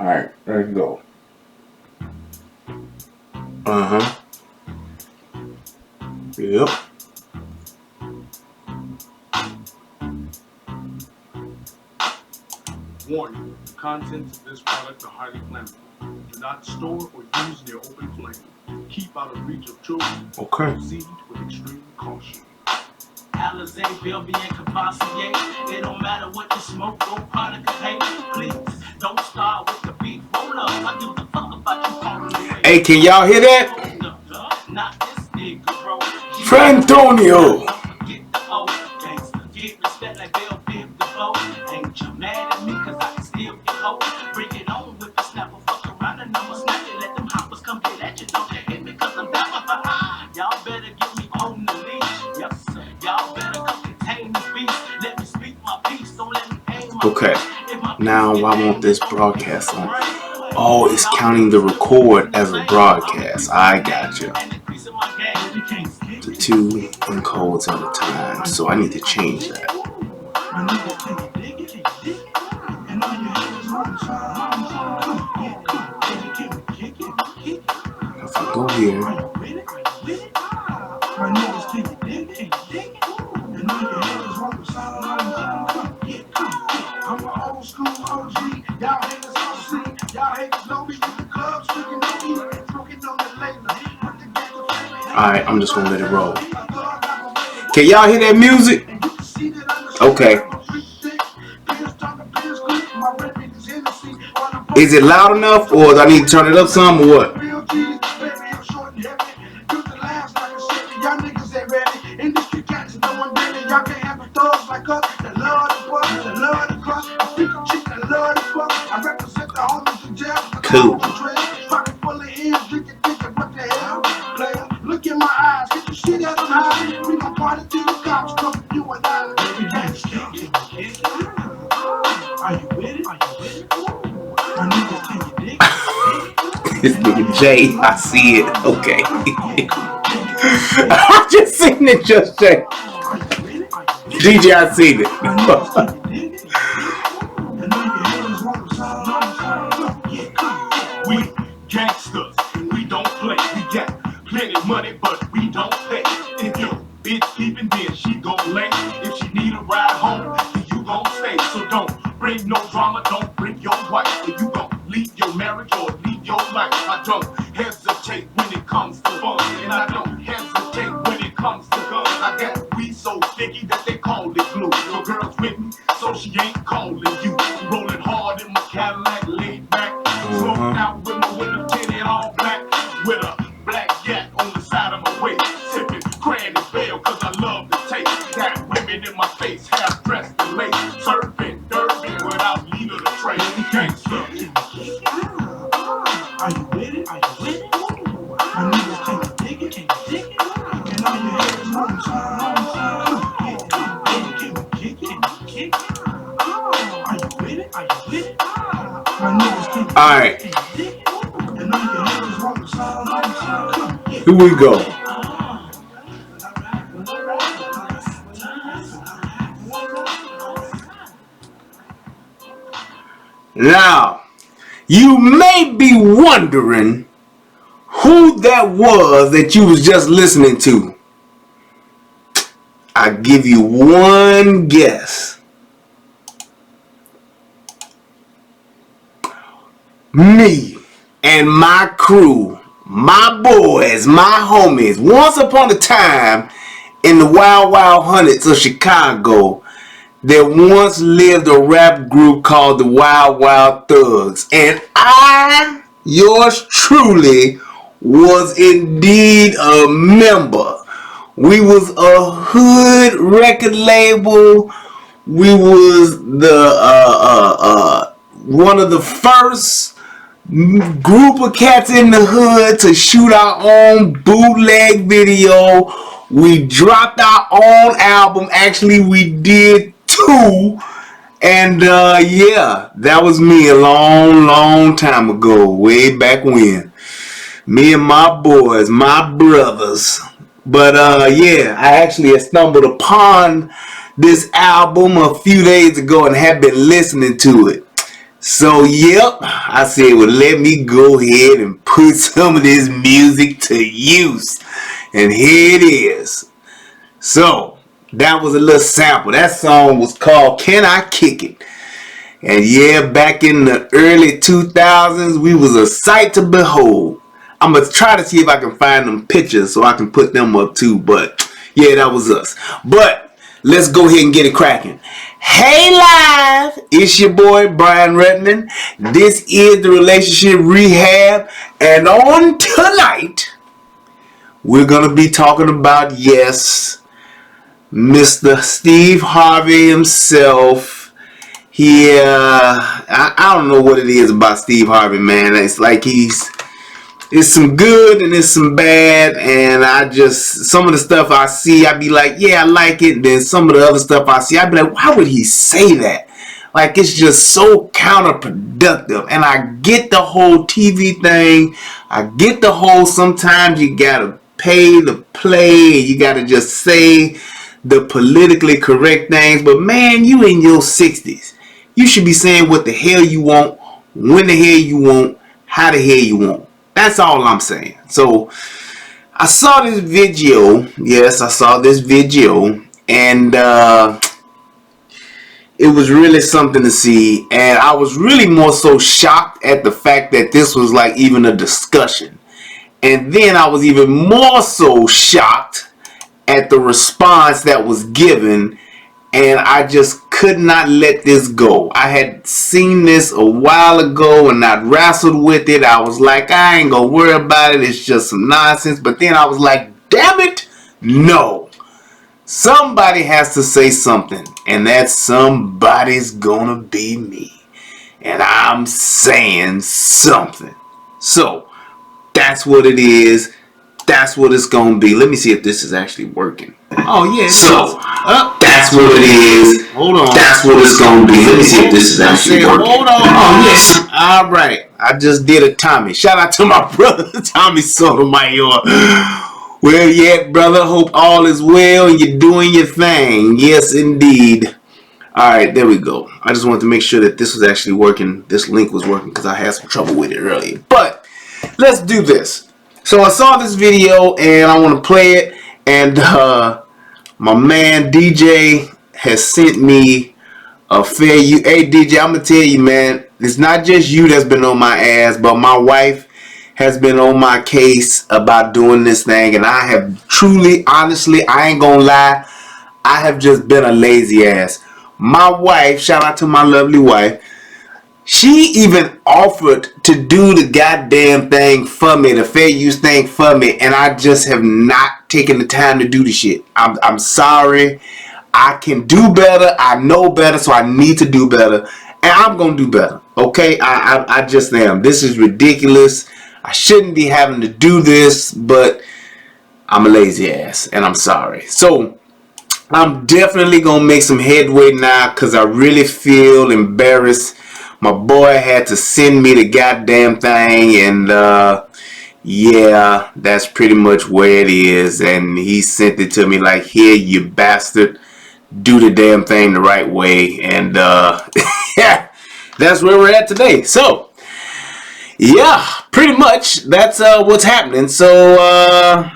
Alright, there you go. Uh-huh. Yep. Warning, the contents of this product are highly flammable. Do not store or use near open flame. Keep out of reach of children. Okay. Proceed with extreme caution. Alizé, Velvet, and Cavassier. It don't matter what you smoke, go product hey. Please, don't start with the beat. Roll up, I give a fuck about you calling away. Hey, can y'all hear that? Not this nigga, bro. Frantonio. Get the old gangster. Get respect like Velvet the boat. Ain't you mad at me, cause I can steal your hoe. Bring it on with the snapper, fuck around and I'ma snap it. Let them hoppers come get at you. Don't hit me cause I'm down. Y'all better get me on the leash. Yes, sir. Y'all better come contain this beast. Let me speak my piece. Don't let me aim my Okay. Now I want this broadcast on. Oh, it's counting the record as a broadcast. I got you. The 2 encodes at a time, so I need to change that. If I go here, alright, I'm just gonna let it roll. Can y'all hear that music? Okay. Is it loud enough, or do I need to turn it up some, or what? Cool. Look in my eyes, get your shit out of my. We gon' party till the cops come. You and I. Are you with it? This nigga Jay, I see it. Okay. I just seen it, just Jay. DJ, I seen it. We gangsters, we don't play. We got plenty money, but we don't pay. If your bitch keepin' then she gon' lay. If she need a ride home, then you gon' stay. So don't bring no drama, don't bring your wife. Or you gon' leave your marriage or leave your life. I don't hesitate when it comes to fun, and I don't hesitate when it comes to guns. I got weed so sticky that they call it glue. Your girl's with me, so she ain't calling you. Rolling hard in my Cadillac, laid back. Smoking out with my window tinted all black. With a black yak on the side of my waist. Sipping cranny bell, cause I love the taste. Got women in my face, half dressed in lace. Surfing, derby without leaving a trace. Gangsta. Are you with it? My niggas can't dig it. And all you hear is one time. Are you with it? My niggas can't dig it. Alright. Here we go. Now, you may be wondering who that was that you was just listening to. I give you one guess. Me and my crew, my boys, my homies, once upon a time in the Wild Wild Hundreds of Chicago, there once lived a rap group called the Wild Wild Thugs. And I, yours truly, was indeed a member. We was a hood record label. We was the one of the first group of cats in the hood to shoot our own bootleg video. We dropped our own album. Actually, we did 2. And yeah, that was me a long time ago, way back when. Me and my boys, my brothers. But yeah, I actually stumbled upon this album a few days ago and have been listening to it. So, yep, I said, well, let me go ahead and put some of this music to use. And here it is. So, that was a little sample. That song was called Can I Kick It? And yeah, back in the early 2000s, we was a sight to behold. I'm going to try to see if I can find them pictures so I can put them up too. But yeah, that was us. But let's go ahead and get it cracking. Hey live, it's your boy Brian Redmond. This is the Relationship Rehab. And on tonight, we're going to be talking about, yes, Mr. Steve Harvey himself. I don't know what it is about Steve Harvey, man. It's like it's some good and it's some bad, and some of the stuff I see, I be like, yeah, I like it. Then some of the other stuff I see, I be like, why would he say that? Like, it's just so counterproductive. And I get the whole TV thing. I get the whole sometimes you gotta pay to play, you gotta just say the politically correct things. But man, you in your 60s. You should be saying what the hell you want, when the hell you want, how the hell you want. That's all I'm saying. So, I saw this video. Yes, I saw this video. And it was really something to see. And I was really more so shocked at the fact that this was like even a discussion. And then I was even more so shocked at the response that was given. And I just could not let this go. I had seen this a while ago and I wrestled with it. I was like, I ain't gonna worry about it. It's just some nonsense. But then I was like, damn it, no. Somebody has to say something. And that somebody's gonna be me. And I'm saying something. So, that's what it is. That's what it's gonna be. Let me see if this is actually working. Oh yeah. So that's what it is. Hold on. That's what it's gonna be. Let me see if this is actually working. Hold on. Oh yes. All right. I just did a Tommy. Shout out to my brother Tommy Sotomayor. Well, yeah, brother. Hope all is well and you're doing your thing. Yes, indeed. All right, there we go. I just wanted to make sure that this was actually working. This link was working because I had some trouble with it earlier. But let's do this. So I saw this video and I want to play it, and my man DJ has sent me a fair you. Hey DJ, I'm gonna tell you, man, it's not just you that's been on my ass, but my wife has been on my case about doing this thing, and I have truly, honestly, I ain't gonna lie, I have just been a lazy ass. My wife, shout out to my lovely wife, she even offered to do the goddamn thing for me, the fair use thing for me, and I just have not taken the time to do the shit. I'm sorry. I can do better. I know better, so I need to do better, and I'm gonna do better. Okay, I just am. This is ridiculous. I shouldn't be having to do this, but I'm a lazy ass, and I'm sorry. So I'm definitely gonna make some headway now because I really feel embarrassed. My boy had to send me the goddamn thing, and yeah, that's pretty much where it is. And he sent it to me like, here, you bastard, do the damn thing the right way. And yeah, that's where we're at today. So yeah, pretty much that's what's happening. So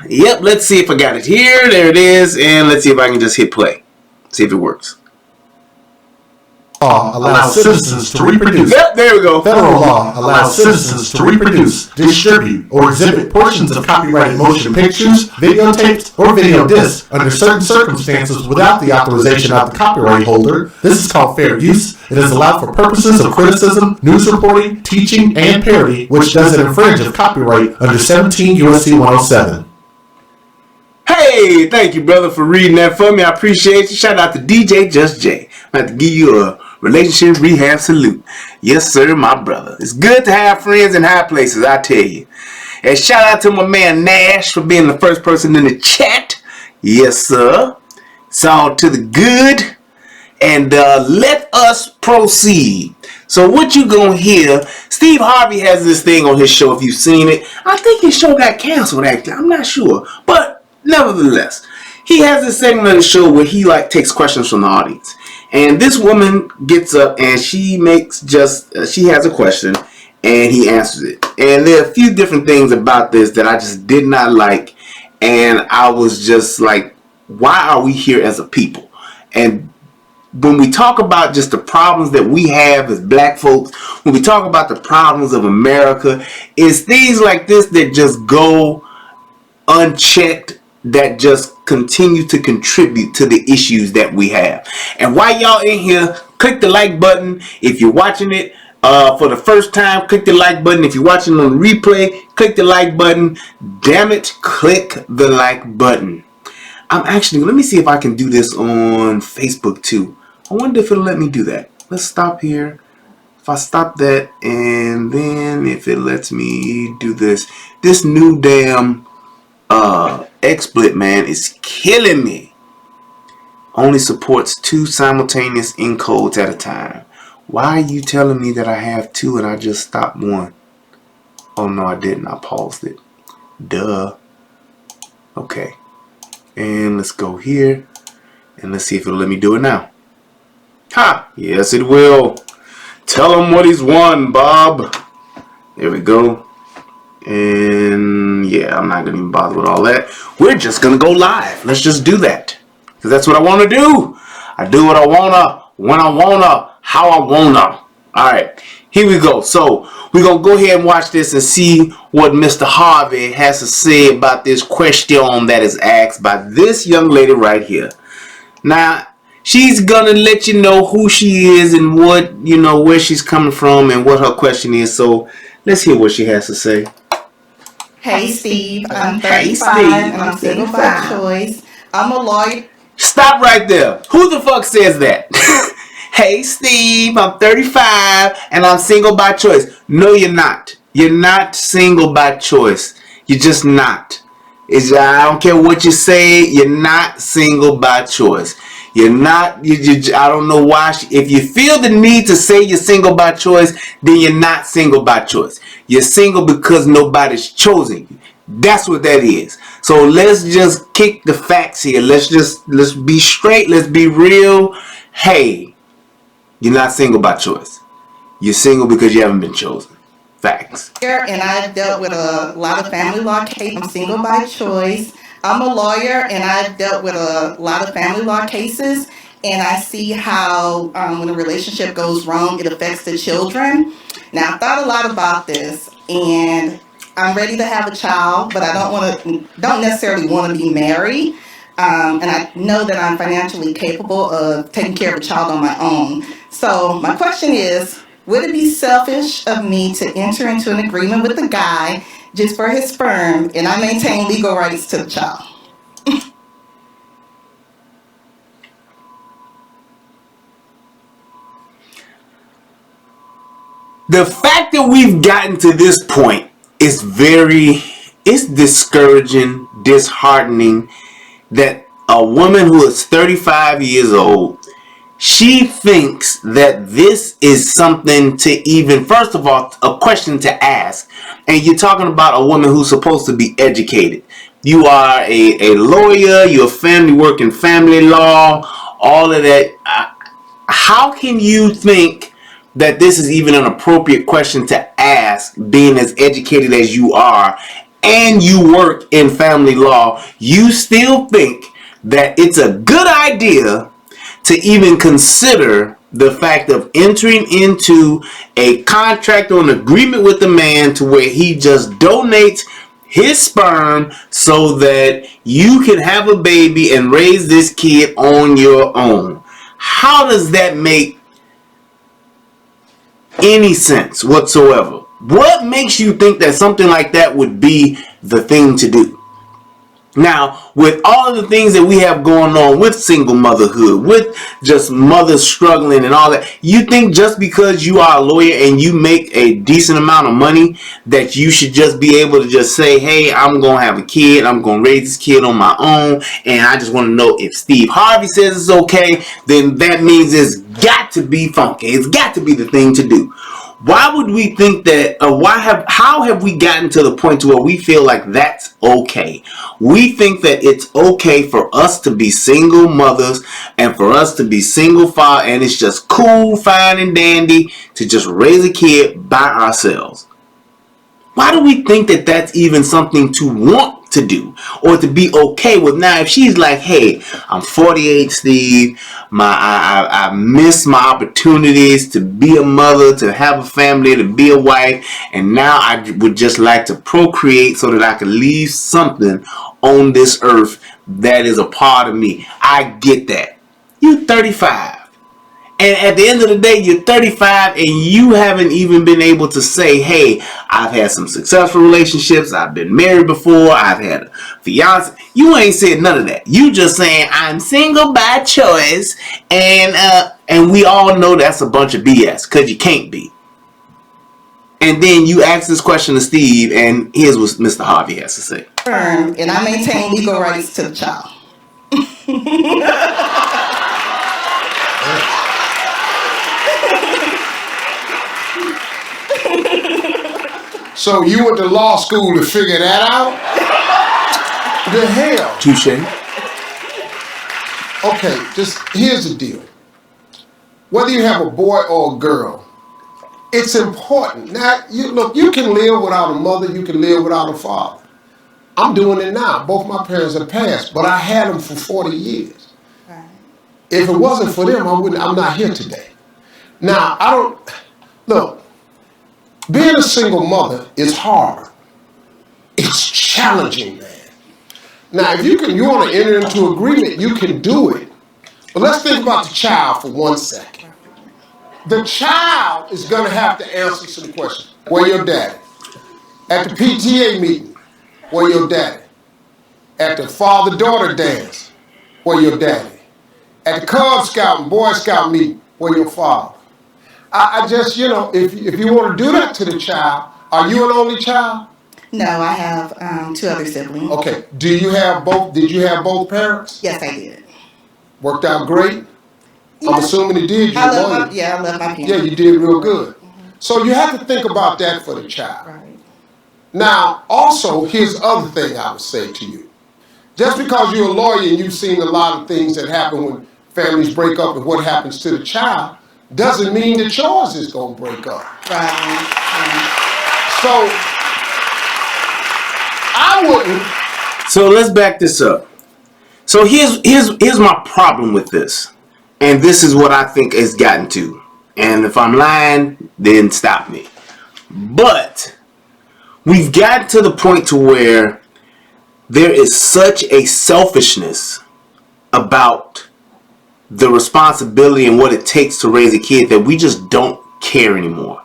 yep, let's see if I got it here. There it is, and let's see if I can just hit play, see if it works. Law allows citizens to reproduce. Yep, there we go. Federal law allows citizens to reproduce, distribute, or exhibit portions of copyrighted motion pictures, videotapes, or video discs under certain circumstances without the authorization of the copyright holder. This is called fair use. It is allowed for purposes of criticism, news reporting, teaching, and parody, which doesn't infringe of copyright under 17 U.S.C. 107. Hey, thank you, brother, for reading that for me. I appreciate you. Shout out to DJ Just J. I'm about to give you a relationship rehab salute. Yes, sir, my brother. It's good to have friends in high places, I tell you. And shout out to my man Nash for being the first person in the chat. Yes, sir. It's all to the good. And let us proceed. So what you gonna hear, Steve Harvey has this thing on his show, if you've seen it. I think his show got canceled, actually. I'm not sure. But nevertheless, he has this segment of the show where he takes questions from the audience. And this woman gets up and she she has a question and he answers it. And there are a few different things about this that I just did not like. And I was just like, why are we here as a people? And when we talk about just the problems that we have as black folks, when we talk about the problems of America, it's things like this that just go unchecked, that just continue to contribute to the issues that we have. And while y'all in here, click the like button. If you're watching it for the first time, click the like button. If you're watching on replay, click the like button. Damn it, click the like button. Let me see if I can do this on Facebook too. I wonder if it'll let me do that. Let's stop here. If I stop that, and then if it lets me do this new damn XSplit, man, is killing me. Only supports 2 simultaneous encodes at a time. Why are you telling me that I have 2 and I just stopped 1? Oh no, I didn't. I paused it. Duh. Okay. And let's go here and let's see if it'll let me do it now. Ha! Yes, it will. Tell him what he's won, Bob. There we go. And yeah, I'm not gonna even bother with all that. We're just gonna go live. Let's just do that, because that's what I want to do. I do what I wanna, when I wanna, how I wanna. Alright, here we go. So we're gonna go ahead and watch this and see what Mr. Harvey has to say about this question that is asked by this young lady right here. Now, she's gonna let you know who she is and what, where she's coming from and what her question is. So let's hear what she has to say. Hey Steve, I'm 35 and I'm single by choice. I'm a lawyer. Stop right there. Who the fuck says that? Hey Steve, I'm 35 and I'm single by choice. No, you're not. You're not single by choice. You're just not. I don't care what you say. You're not single by choice. You're not. I don't know why. If you feel the need to say you're single by choice, then you're not single by choice. You're single because nobody's chosen you. That's what that is. So let's just kick the facts here. Let's be straight. Let's be real. Hey, you're not single by choice. You're single because you haven't been chosen. Facts. And I've dealt with a lot of family law cases. I'm single by choice. I'm a lawyer and I've dealt with a lot of family law cases, and I see how when a relationship goes wrong, it affects the children. Now, I've thought a lot about this, and I'm ready to have a child, but I don't necessarily want to be married. And I know that I'm financially capable of taking care of a child on my own. So my question is, would it be selfish of me to enter into an agreement with a guy just for his sperm and I maintain legal rights to the child? The fact that we've gotten to this point is it's discouraging, disheartening, that a woman who is 35 years old, she thinks that this is something to even, first of all, a question to ask. And you're talking about a woman who's supposed to be educated. You are a lawyer, you're working family law, all of that. How can you think that this is even an appropriate question to ask, being as educated as you are and you work in family law? You still think that it's a good idea to even consider the fact of entering into a contract or an agreement with the man to where he just donates his sperm so that you can have a baby and raise this kid on your own? How does that make any sense whatsoever? What makes you think that something like that would be the thing to do? Now, with all of the things that we have going on with single motherhood, with just mothers struggling and all that, you think just because you are a lawyer and you make a decent amount of money that you should just be able to just say, hey, I'm going to have a kid, I'm going to raise this kid on my own, and I just want to know if Steve Harvey says it's okay, then that means it's got to be funky. It's got to be the thing to do. Why would we think that, how have we gotten to the point to where we feel like that's okay? We think that it's okay for us to be single mothers and for us to be single father, and it's just cool, fine, and dandy to just raise a kid by ourselves. Why do we think that that's even something to want to do or to be okay with? Now, if she's like, hey, I'm 48, Steve, I miss my opportunities to be a mother, to have a family, to be a wife, and now I would just like to procreate so that I can leave something on this earth that is a part of me. I get that. You're 35. And at the end of the day, you're 35 and you haven't even been able to say, hey, I've had some successful relationships. I've been married before. I've had a fiance. You ain't said none of that. You just saying, I'm single by choice. And we all know that's a bunch of BS because you can't be. And then you ask this question to Steve, and here's what Mr. Harvey has to say. And I maintain legal rights to the child. So you went to law school to figure that out? The hell? Touche. Okay, just here's the deal. Whether you have a boy or a girl, it's important. Now, you can live without a mother, you can live without a father. I'm doing it now. Both my parents have passed, but I had them for 40 years. Right. If it wasn't for them, I'm not here today. Now, being a single mother is hard. It's challenging, man. Now, if you want to enter into agreement, you can do it. But let's think about the child for 1 second. The child is going to have to answer some questions. Where your daddy? At the PTA meeting, where your daddy? At the father-daughter dance, where your daddy? At the Cub Scout and Boy Scout meeting, where your father? I just, if you want to do that to the child, are you an only child? No, I have 2 other siblings. Okay. Did you have both parents? Yes, I did. Worked out great? I'm assuming it did. I love my parents. Yeah, you did real good. So you have to think about that for the child. Right. Now, also, here's the other thing I would say to you. Just because you're a lawyer and you've seen a lot of things that happen when families break up and what happens to the child, doesn't mean that yours is going to break up. Right. So, I wouldn't. So let's back this up. So here's my problem with this. And this is what I think it's gotten to. And if I'm lying, then stop me. But we've gotten to the point to where there is such a selfishness about the responsibility and what it takes to raise a kid that we just don't care anymore.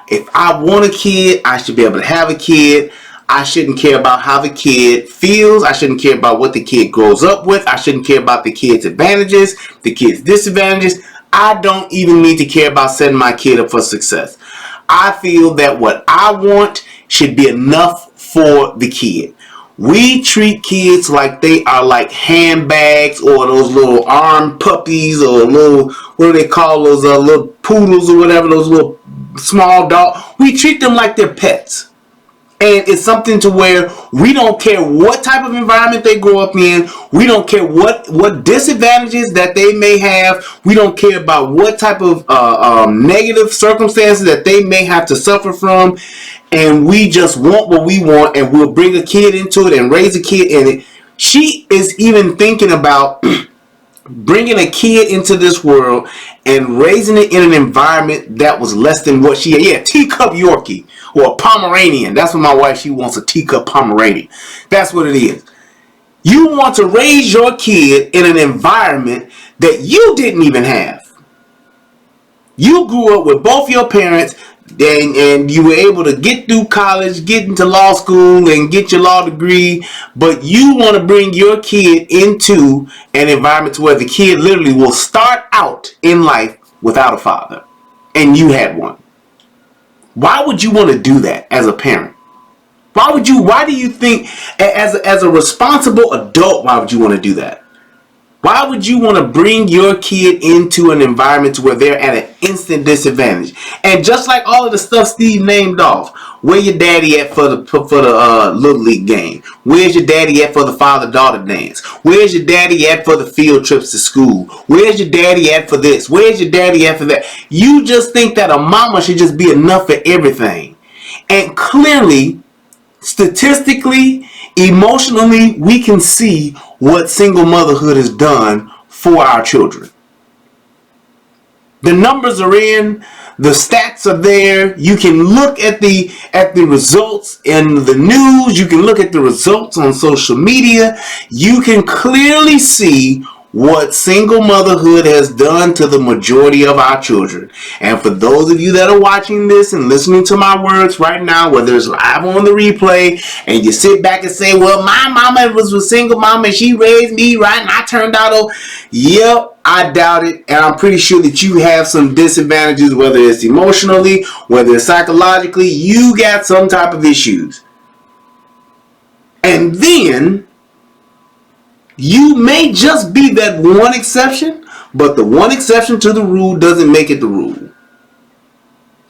If I want a kid, I should be able to have a kid. I shouldn't care about how the kid feels. I shouldn't care about what the kid grows up with. I shouldn't care about the kid's advantages, the kid's disadvantages. I don't even need to care about setting my kid up for success. I feel that what I want should be enough for the kid. We treat kids like they are like handbags or those little armed puppies or little, what do they call those little poodles or whatever, those little small dogs. We treat them like they're pets. And it's something to where we don't care what type of environment they grow up in. We don't care what disadvantages that they may have. We don't care about what type of negative circumstances that they may have to suffer from. And we just want what we want, and we'll bring a kid into it and raise a kid in it. She is even thinking about bringing a kid into this world and raising it in an environment that was less than what she had. Yeah, teacup Yorkie or a Pomeranian. That's what my wife, she wants, a teacup Pomeranian. That's what it is. You want to raise your kid in an environment that you didn't even have. You grew up with both your parents, and you were able to get through college, get into law school, and get your law degree, but you want to bring your kid into an environment where the kid literally will start out in life without a father, and you had one. Why would you want to do that as a parent? Why do you think, as a responsible adult, why would you want to do that? Why would you want to bring your kid into an environment where they're at an instant disadvantage? And just like all of the stuff Steve named off, where your daddy at for the little league game? Where's your daddy at for the father-daughter dance? Where's your daddy at for the field trips to school? Where's your daddy at for this? Where's your daddy at for that? You just think that a mama should just be enough for everything. And clearly, statistically, emotionally, we can see what single motherhood has done for our children. The numbers are in, the stats are there. You can look at the results in the news. You can look at the results on social media. You can clearly see what single motherhood has done to the majority of our children. And for those of you that are watching this and listening to my words right now, whether it's live on the replay, and you sit back and say, well, my mama was a single mama and she raised me right and I turned out oh, yep, I doubt it. And I'm pretty sure that you have some disadvantages, whether it's emotionally, whether it's psychologically, you got some type of issues. And then you may just be that one exception, but the one exception to the rule doesn't make it the rule.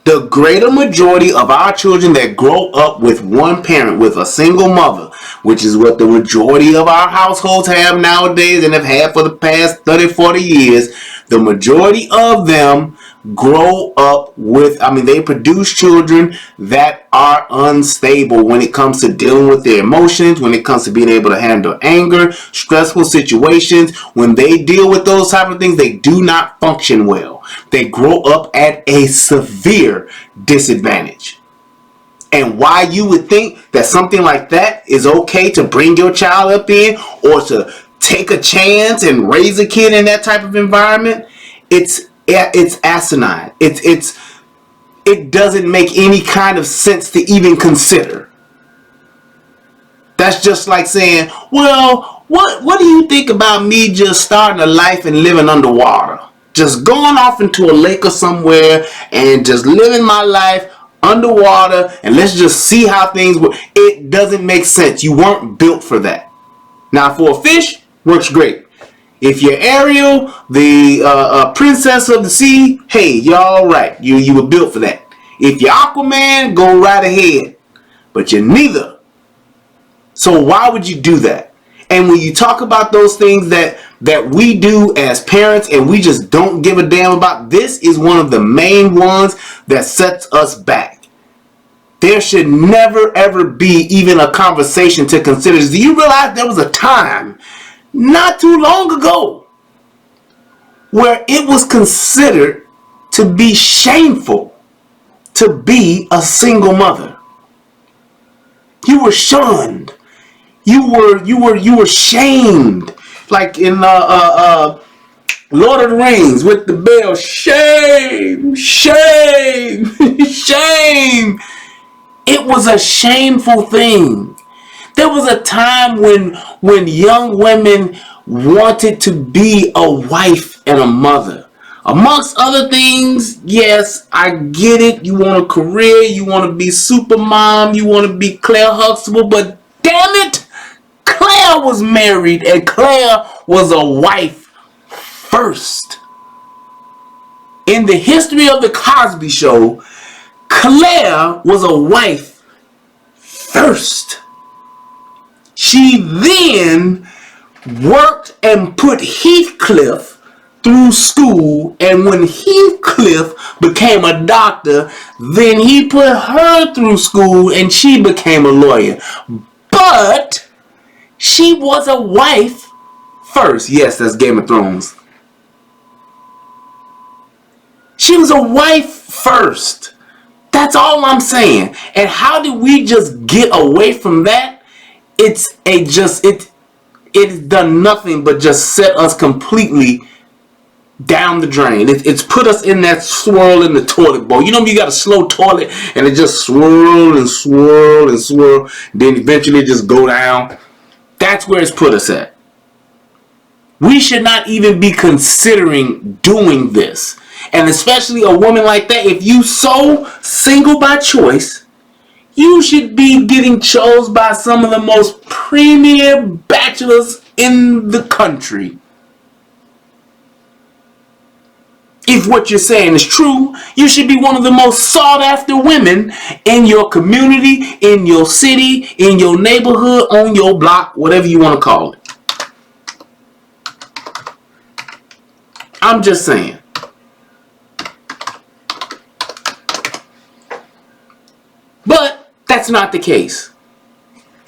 The greater majority of our children that grow up with one parent, with a single mother, which is what the majority of our households have nowadays and have had for the past 30, 40 years, the majority of them grow up with, they produce children that are unstable when it comes to dealing with their emotions, when it comes to being able to handle anger, stressful situations. When they deal with those type of things, they do not function well. They grow up at a severe disadvantage. And why you would think that something like that is okay to bring your child up in, or to take a chance and raise a kid in that type of environment, it's asinine. It doesn't make any kind of sense to even consider. That's just like saying, well, what do you think about me just starting a life and living underwater? Just going off into a lake or somewhere and just living my life underwater and let's just see how things work. It doesn't make sense. You weren't built for that. Now, for a fish, works great. If you're Ariel, the princess of the sea, hey, you're all right. You were built for that. If you're Aquaman, go right ahead. But you're neither. So why would you do that? And when you talk about those things that we do as parents and we just don't give a damn about, this is one of the main ones that sets us back. There should never ever be even a conversation to consider. Do you realize there was a time not too long ago where it was considered to be shameful to be a single mother? You were shunned. You were shamed. Like in Lord of the Rings with the bell, shame, shame, shame. It was a shameful thing. There was a time when young women wanted to be a wife and a mother. Amongst other things, yes, I get it. You want a career, you want to be super mom, you want to be Claire Huxtable, but damn it, Claire was married and Claire was a wife first. In the history of the Cosby Show, Claire was a wife first. She then worked and put Heathcliff through school, and when Heathcliff became a doctor, then he put her through school and she became a lawyer. But she was a wife first. Yes, that's Game of Thrones. She was a wife first. That's all I'm saying. And how did we just get away from that? It's done nothing but just set us completely down the drain. It's put us in that swirl in the toilet bowl. You know, you got a slow toilet and it just swirl and swirl and swirl, then eventually just go down. That's where it's put us at. We should not even be considering doing this. And especially a woman like that, if you so single by choice, you should be getting chose by some of the most premier bachelors in the country. If what you're saying is true, you should be one of the most sought after women in your community, in your city, in your neighborhood, on your block, whatever you want to call it. I'm just saying. But that's not the case.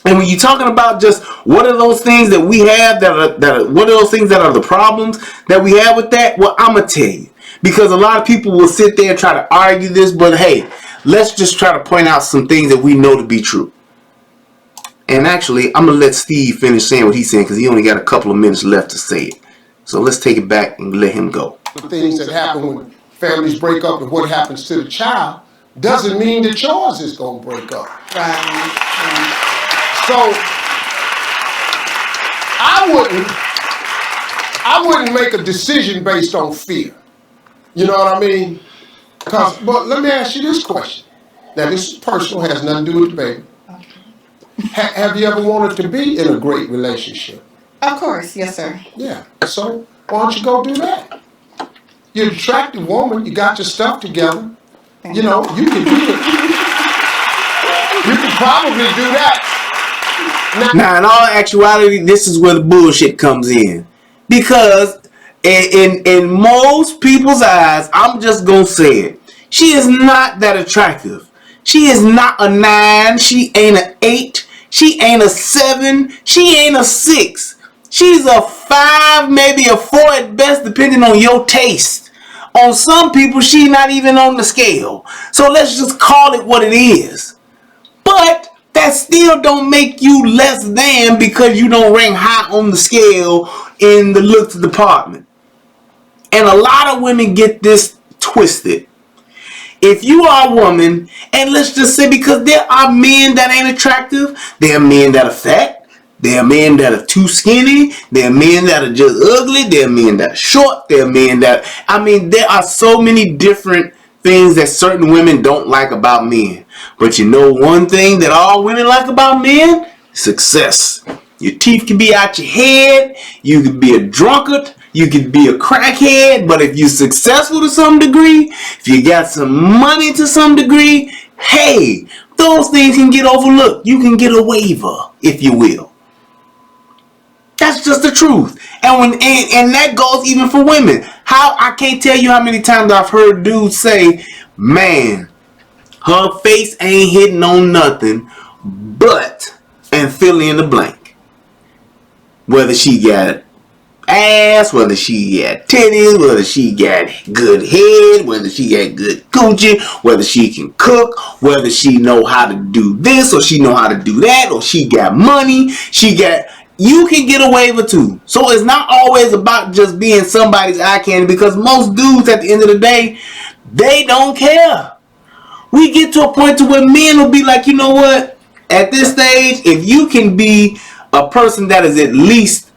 And when you're talking about just what are those things that we have what are those things that are the problems that we have with that? Well, I'm going to tell you. Because a lot of people will sit there and try to argue this, but hey, let's just try to point out some things that we know to be true. And actually, I'm going to let Steve finish saying what he's saying because he only got a couple of minutes left to say it. So let's take it back and let him go. The things that happen when families break up and what happens to the child doesn't mean that yours is going to break up. Right. So I wouldn't make a decision based on fear. You know what I mean? But let me ask you this question. Now, this is personal, has nothing to do with the baby. Have you ever wanted to be in a great relationship? Of course, yes, sir. Yeah. So why don't you go do that? You're an attractive woman. You got your stuff together. You know, you can do it. You can probably do that. Now, in all actuality, this is where the bullshit comes in. Because in most people's eyes, I'm just going to say it. She is not that attractive. She is not a 9. She ain't an 8. She ain't a 7. She ain't a 6. She's a 5, maybe a 4 at best, depending on your taste. On some people, she's not even on the scale. So let's just call it what it is. But that still don't make you less than because you don't rank high on the scale in the looks department. And a lot of women get this twisted. If you are a woman, and let's just say because there are men that ain't attractive, there are men that are fat, there are men that are too skinny, there are men that are just ugly, there are men that are short, there are men that, there are so many different things that certain women don't like about men. But you know one thing that all women like about men? Success. Your teeth can be out your head, you could be a drunkard, you could be a crackhead, but if you're successful to some degree, if you got some money to some degree, hey, those things can get overlooked. You can get a waiver, if you will. That's just the truth. And that goes even for women. I can't tell you how many times I've heard dudes say, man, her face ain't hitting on nothing but, and fill in the blank. Whether she got ass, whether she got titties, whether she got good head, whether she got good coochie, whether she can cook, whether she know how to do this or she know how to do that, or she got money, you can get a waiver too. So it's not always about just being somebody's eye candy, because most dudes at the end of the day, they don't care. We get to a point to where men will be like, you know what? At this stage, if you can be a person that is at least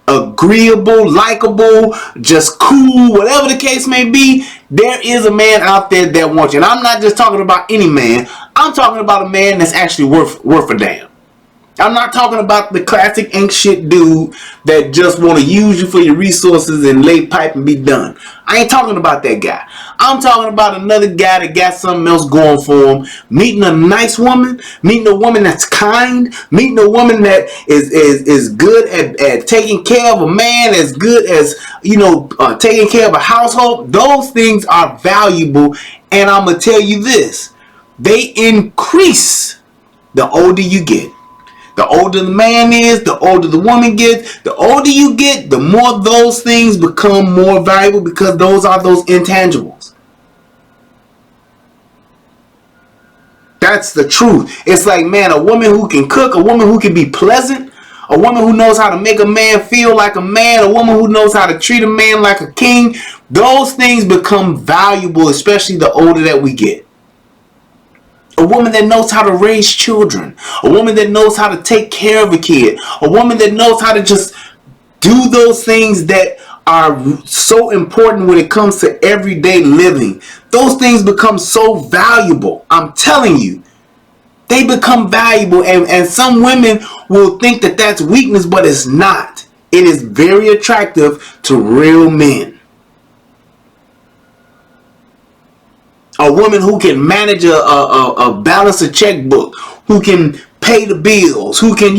agreeable, likable, just cool, whatever the case may be, there is a man out there that wants you. And I'm not just talking about any man. I'm talking about a man that's actually worth a damn. I'm not talking about the classic ain't shit dude that just want to use you for your resources and lay pipe and be done. I ain't talking about that guy. I'm talking about another guy that got something else going for him. Meeting a nice woman, meeting a woman that's kind, meeting a woman that is good at taking care of a man, as good as, taking care of a household. Those things are valuable, and I'm going to tell you this. They increase the older you get. The older the man is, the older the woman gets. The older you get, the more those things become more valuable, because those are those intangibles. That's the truth. It's like, man, a woman who can cook, a woman who can be pleasant, a woman who knows how to make a man feel like a man, a woman who knows how to treat a man like a king. Those things become valuable, especially the older that we get. A woman that knows how to raise children. A woman that knows how to take care of a kid. A woman that knows how to just do those things that are so important when it comes to everyday living. Those things become so valuable. I'm telling you. They become valuable. And some women will think that that's weakness, but it's not. It is very attractive to real men. A woman who can manage a balance a checkbook, who can pay the bills, who can,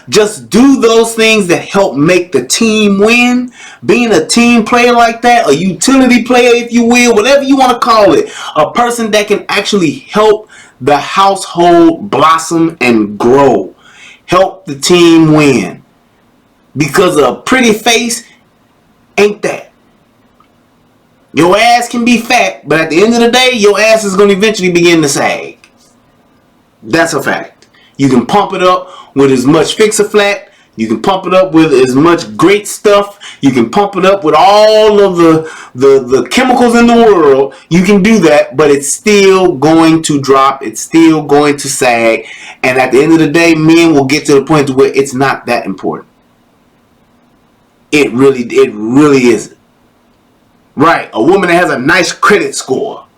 just do those things that help make the team win. Being a team player like that, a utility player, if you will, whatever you want to call it, a person that can actually help the household blossom and grow, help the team win. Because a pretty face ain't that. Your ass can be fat, but at the end of the day, your ass is going to eventually begin to sag. That's a fact. You can pump it up with as much Fix-A-Flat. You can pump it up with as much great stuff. You can pump it up with all of the chemicals in the world. You can do that, but it's still going to drop. It's still going to sag. And at the end of the day, men will get to the point where it's not that important. It really isn't. Right, a woman that has a nice credit score.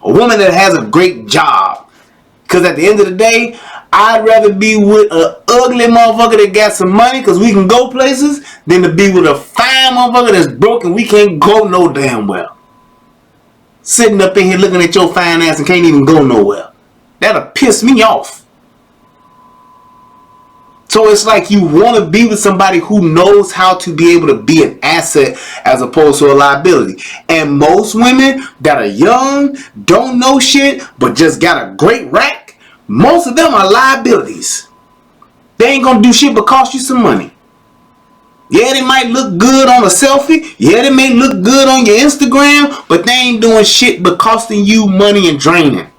A woman that has a great job. Because at the end of the day, I'd rather be with an ugly motherfucker that got some money because we can go places than to be with a fine motherfucker that's broke and we can't go no damn well. Sitting up in here looking at your fine ass and can't even go nowhere. That'll piss me off. So it's like you want to be with somebody who knows how to be able to be an asset as opposed to a liability. And most women that are young, don't know shit, but just got a great rack, most of them are liabilities. They ain't going to do shit but cost you some money. Yeah, they might look good on a selfie. Yeah, they may look good on your Instagram, but they ain't doing shit but costing you money and draining.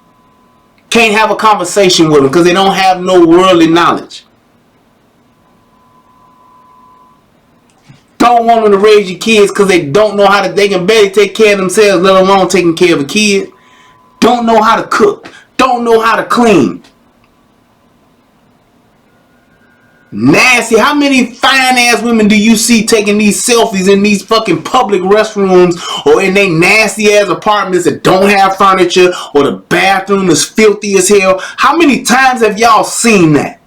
Can't have a conversation with them because they don't have no worldly knowledge. Don't want them to raise your kids because they don't know how to, they can barely take care of themselves, let alone taking care of a kid. Don't know how to cook. Don't know how to clean. Nasty. How many fine ass women do you see taking these selfies in these fucking public restrooms or in they nasty ass apartments that don't have furniture or the bathroom is filthy as hell? How many times have y'all seen that?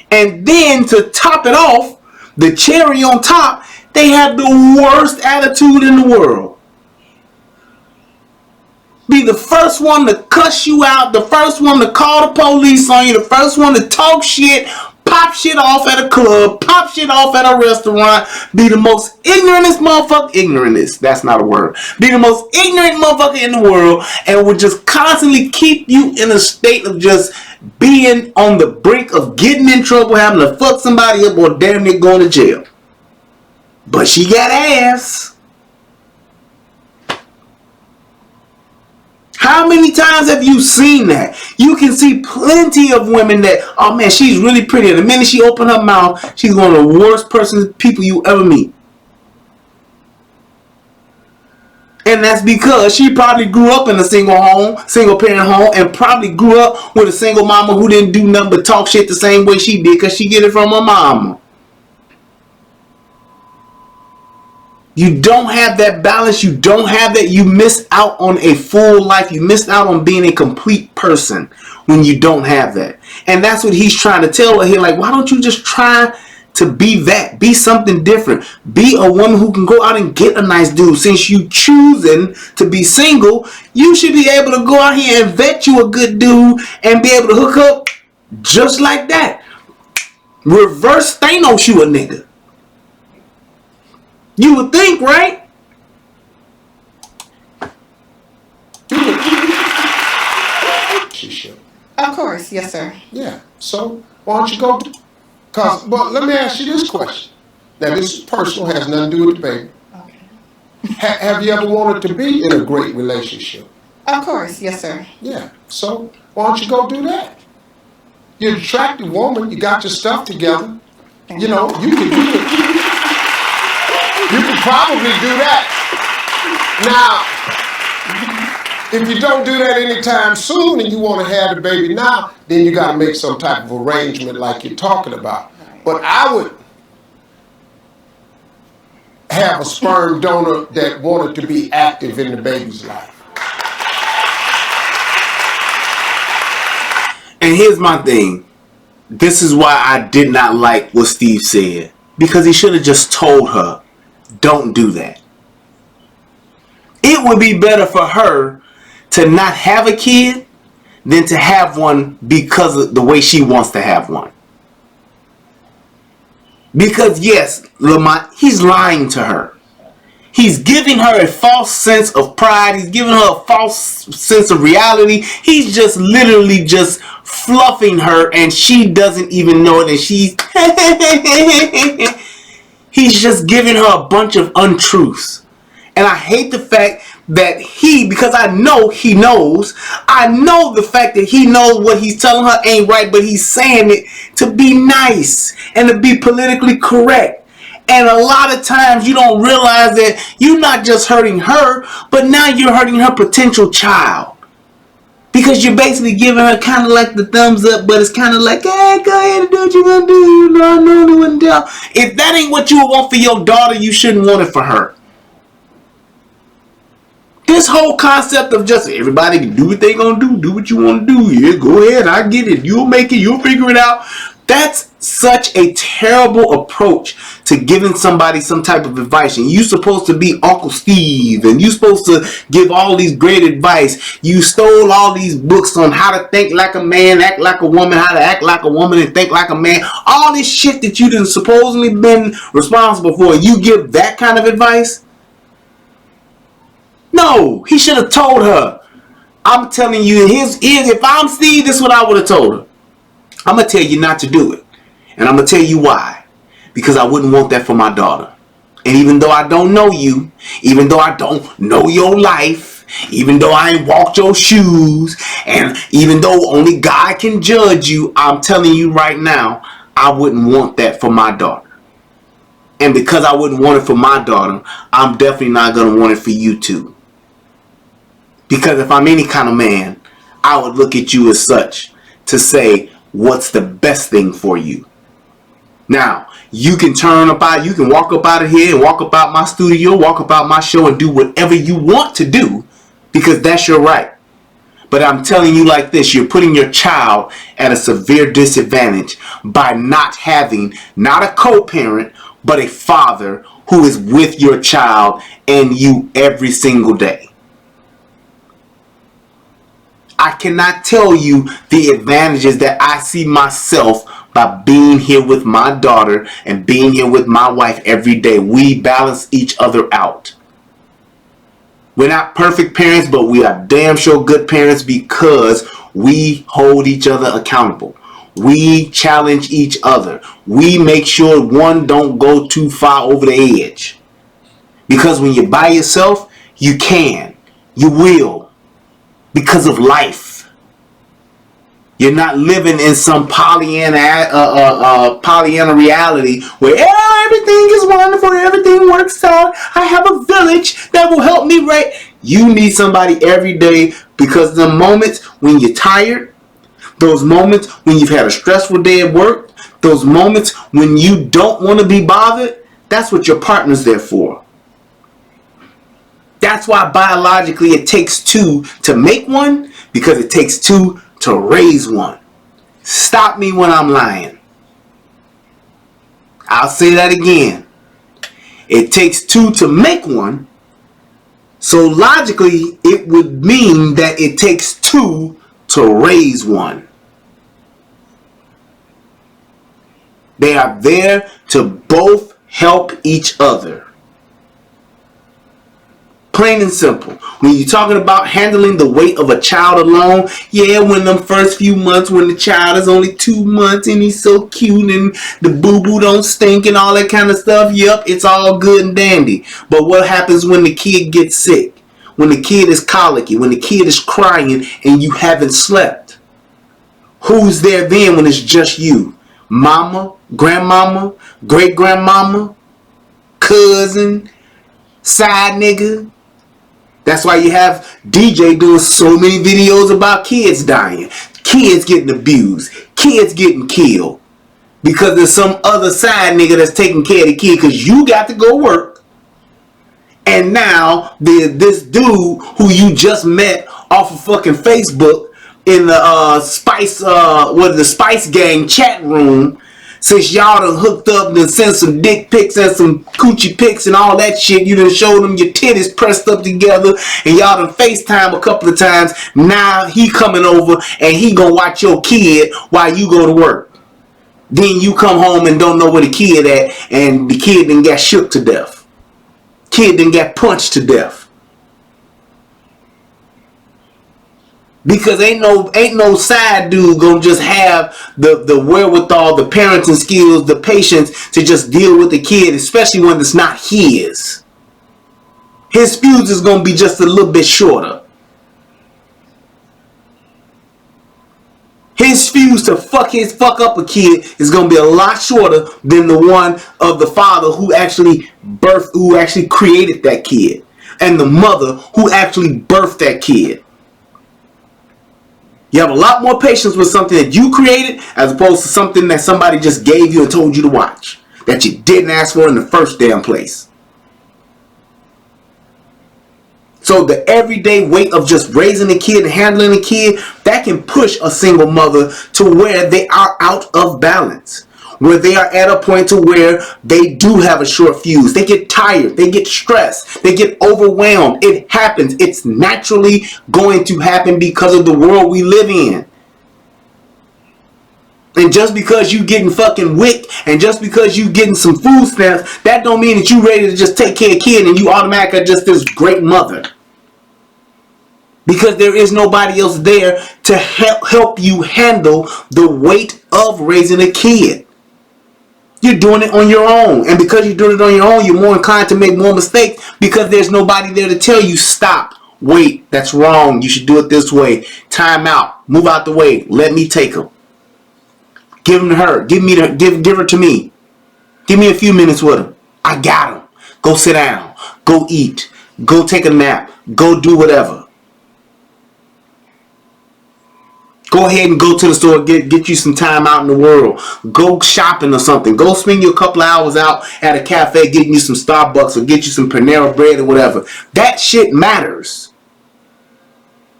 And then to top it off, the cherry on top, they have the worst attitude in the world. Be the first one to cuss you out, the first one to call the police on you, the first one to talk shit, pop shit off at a club, pop shit off at a restaurant, be the most ignorantest motherfucker, ignorantest, that's not a word, be the most ignorant motherfucker in the world and would just constantly keep you in a state of just being on the brink of getting in trouble, having to fuck somebody up or damn near going to jail. But she got ass. How many times have you seen that? You can see plenty of women that, oh man, she's really pretty. And the minute she opened her mouth, she's one of the worst people you ever meet. And that's because she probably grew up in a single parent home, and probably grew up with a single mama who didn't do nothing but talk shit the same way she did because she get it from her mama. You don't have that balance. You don't have that. You miss out on a full life. You missed out on being a complete person when you don't have that. And that's what he's trying to tell her here. Like, why don't you just try to be that? Be something different. Be a woman who can go out and get a nice dude. Since you choosing to be single, you should be able to go out here and vet you a good dude and be able to hook up just like that. Reverse Thanos you a nigga. You would think, right? Of course, yes, sir. Yeah. So why don't you go? But let me ask you this question. Now this is personal, has nothing to do with the baby. Okay. Have you ever wanted to be in a great relationship? Of course, yes, sir. Yeah. So why don't you go do that? You're an attractive woman. You got your stuff together. You know, you can do it. You can probably do that. Now, if you don't do that anytime soon and you want to have the baby now, then you got to make some type of arrangement like you're talking about. But I would have a sperm donor that wanted to be active in the baby's life. And here's my thing. This is why I did not like what Steve said. Because he should have just told her, don't do that. It would be better for her to not have a kid than to have one because of the way she wants to have one. Because yes, Lamont, he's lying to her. He's giving her a false sense of pride. He's giving her a false sense of reality. He's just literally just fluffing her, and she doesn't even know it. And he's just giving her a bunch of untruths. And I hate the fact that because I know he knows, I know the fact that he knows what he's telling her ain't right, but he's saying it to be nice and to be politically correct. And a lot of times you don't realize that you're not just hurting her, but now you're hurting her potential child. Because you're basically giving her kind of like the thumbs up, but it's kind of like, hey, go ahead and do what you're going to do. You know, I know you wouldn't tell. If that ain't what you want for your daughter, you shouldn't want it for her. This whole concept of just everybody can do what they gonna do what you want to do. Yeah, go ahead, I get it. You'll make it, you'll figure it out. That's such a terrible approach to giving somebody some type of advice. And you're supposed to be Uncle Steve, and you're supposed to give all these great advice. You stole all these books on how to think like a man, act like a woman, how to act like a woman and think like a man. All this shit that you done supposedly been responsible for, you give that kind of advice? No, he should have told her. I'm telling you, if I'm Steve, this is what I would have told her. I'm going to tell you not to do it. And I'm going to tell you why. Because I wouldn't want that for my daughter. And even though I don't know you, even though I don't know your life, even though I ain't walked your shoes, and even though only God can judge you, I'm telling you right now, I wouldn't want that for my daughter. And because I wouldn't want it for my daughter, I'm definitely not going to want it for you too. Because if I'm any kind of man, I would look at you as such to say, what's the best thing for you? Now, you can you can walk up out of here and walk up out my studio, walk up out my show and do whatever you want to do because that's your right. But I'm telling you like this, you're putting your child at a severe disadvantage by not having, not a co-parent, but a father who is with your child and you every single day. I cannot tell you the advantages that I see myself by being here with my daughter and being here with my wife every day. We balance each other out. We're not perfect parents, but we are damn sure good parents because we hold each other accountable. We challenge each other. We make sure one don't go too far over the edge. Because when you're by yourself, you can. You will. Because of life. You're not living in some Pollyanna reality where everything is wonderful, everything works out. I have a village that will help me, right? You need somebody every day because the moments when you're tired, those moments when you've had a stressful day at work, those moments when you don't want to be bothered, that's what your partner's there for. That's why biologically it takes two to make one, because it takes two to raise one. Stop me when I'm lying. I'll say that again. It takes two to make one, so logically it would mean that it takes two to raise one. They are there to both help each other. Plain and simple. When you're talking about handling the weight of a child alone, yeah, when them first few months when the child is only 2 months and he's so cute and the boo-boo don't stink and all that kind of stuff, yep, it's all good and dandy. But what happens when the kid gets sick? When the kid is colicky, when the kid is crying and you haven't slept? Who's there then when it's just you? Mama, grandmama, great-grandmama, cousin, side nigga? That's why you have DJ doing so many videos about kids dying, kids getting abused, kids getting killed. Because there's some other side nigga that's taking care of the kid because you got to go work. And now this dude who you just met off of fucking Facebook in the Spice Gang chat room Since y'all done hooked up and sent some dick pics and some coochie pics and all that shit, you done showed them your titties pressed up together and y'all done FaceTime a couple of times. Now he coming over and he gonna watch your kid while you go to work. Then you come home and don't know where the kid at, and the kid done got shook to death. Kid done got punched to death. Because ain't no side dude gonna just have the wherewithal, the parenting skills, the patience to just deal with the kid, especially when it's not his. His fuse is gonna be just a little bit shorter. His fuse to fuck up a kid is gonna be a lot shorter than the one of the father who actually created that kid, and the mother who actually birthed that kid. You have a lot more patience with something that you created as opposed to something that somebody just gave you and told you to watch, that you didn't ask for in the first damn place. So the everyday weight of just raising a kid and handling a kid, that can push a single mother to where they are out of balance, where they are at a point to where they do have a short fuse. They get tired, they get stressed, they get overwhelmed. It happens. It's naturally going to happen because of the world we live in. And just because you getting fucking WIC and just because you getting some food stamps, that don't mean that you ready to just take care of a kid and you automatically are just this great mother. Because there is nobody else there to help you handle the weight of raising a kid. You're doing it on your own. And because you're doing it on your own, you're more inclined to make more mistakes because there's nobody there to tell you, stop, wait, that's wrong, you should do it this way, time out, move out the way, let me take him. Give him to her, give her to me. Give me a few minutes with him. I got him. Go sit down, go eat, go take a nap, go do whatever. Go ahead and go to the store, get you some time out in the world. Go shopping or something. Go spend you a couple of hours out at a cafe getting you some Starbucks or get you some Panera bread or whatever. That shit matters.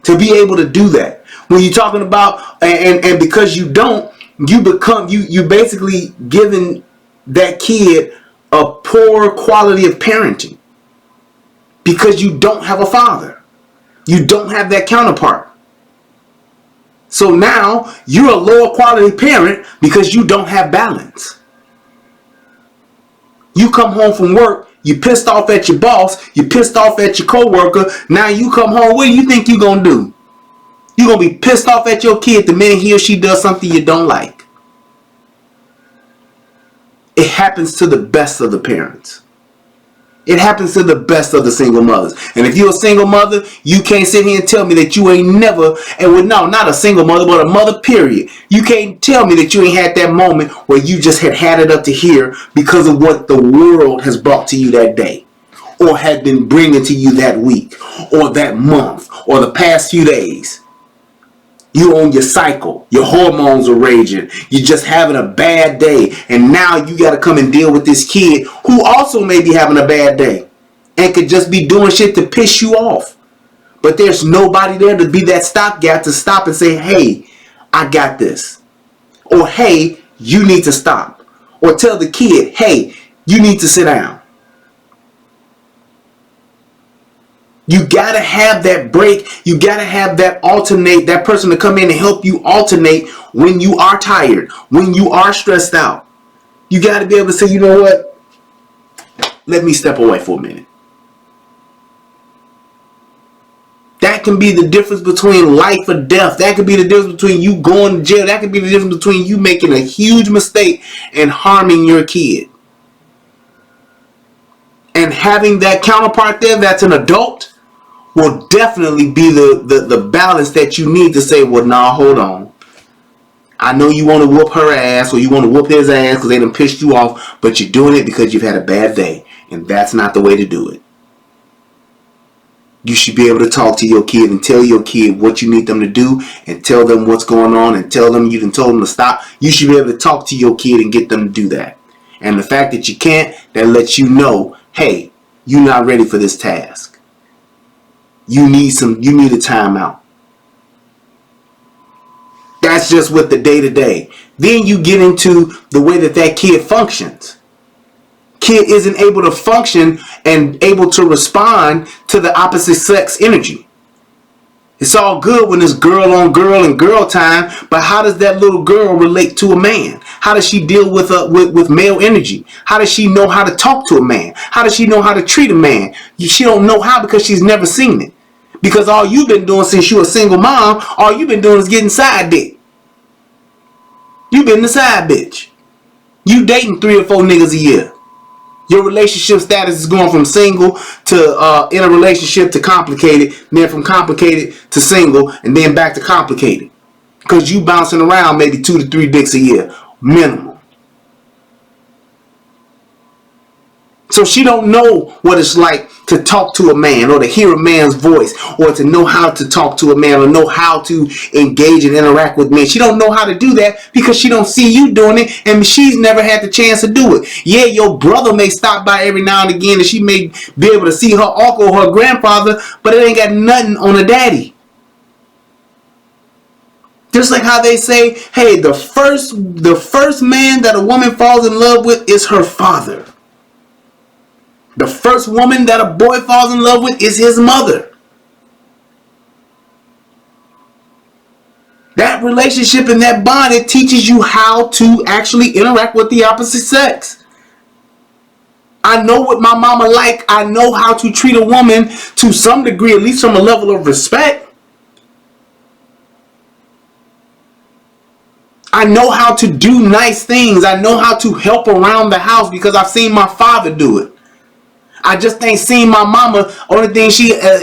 To be able to do that. When you're talking about, and because you don't, you basically giving that kid a poor quality of parenting. Because you don't have a father. You don't have that counterpart. So now you're a lower quality parent because you don't have balance. You come home from work, you pissed off at your boss, you pissed off at your coworker. Now you come home, what do you think you're going to do? You're going to be pissed off at your kid the minute he or she does something you don't like. It happens to the best of the parents. It happens to the best of the single mothers. And if you're a single mother, you can't sit here and tell me that you ain't never, not a single mother, but a mother, period. You can't tell me that you ain't had that moment where you just had it up to here because of what the world has brought to you that day, or had been bringing to you that week, or that month, or the past few days. You on your cycle. Your hormones are raging. You're just having a bad day. And now you got to come and deal with this kid who also may be having a bad day and could just be doing shit to piss you off. But there's nobody there to be that stopgap to stop and say, hey, I got this. Or, hey, you need to stop. Or tell the kid, hey, you need to sit down. You gotta have that break. You gotta have that alternate, that person to come in and help you alternate when you are tired, when you are stressed out. You gotta be able to say, you know what? Let me step away for a minute. That can be the difference between life or death. That could be the difference between you going to jail. That could be the difference between you making a huge mistake and harming your kid. And having that counterpart there that's an adult will definitely be the balance that you need to say, well, nah, hold on. I know you want to whoop her ass or you want to whoop his ass because they done pissed you off, but you're doing it because you've had a bad day. And that's not the way to do it. You should be able to talk to your kid and tell your kid what you need them to do and tell them what's going on and tell them you done told them to stop. You should be able to talk to your kid and get them to do that. And the fact that you can't, that lets you know, hey, you're not ready for this task. You need a timeout. That's just with the day-to-day. Then you get into the way that kid functions. Kid isn't able to function and able to respond to the opposite sex energy. It's all good when it's girl on girl and girl time, but how does that little girl relate to a man? How does she deal with male energy? How does she know how to talk to a man? How does she know how to treat a man? She don't know how because she's never seen it. Because all you've been doing since you were a single mom, all you've been doing is getting side dick. You've been the side bitch. You dating 3 or 4 niggas a year. Your relationship status is going from single to in a relationship to complicated, then from complicated to single, and then back to complicated. Because you bouncing around maybe 2 to 3 dicks a year, minimum. So she don't know what it's like to talk to a man or to hear a man's voice or to know how to talk to a man or know how to engage and interact with men. She don't know how to do that because she don't see you doing it and she's never had the chance to do it. Yeah, your brother may stop by every now and again and she may be able to see her uncle or her grandfather, but it ain't got nothing on a daddy. Just like how they say, hey, the first man that a woman falls in love with is her father. The first woman that a boy falls in love with is his mother. That relationship and that bond, it teaches you how to actually interact with the opposite sex. I know what my mama like. I know how to treat a woman to some degree, at least from a level of respect. I know how to do nice things. I know how to help around the house because I've seen my father do it. I just ain't seen my mama. Only thing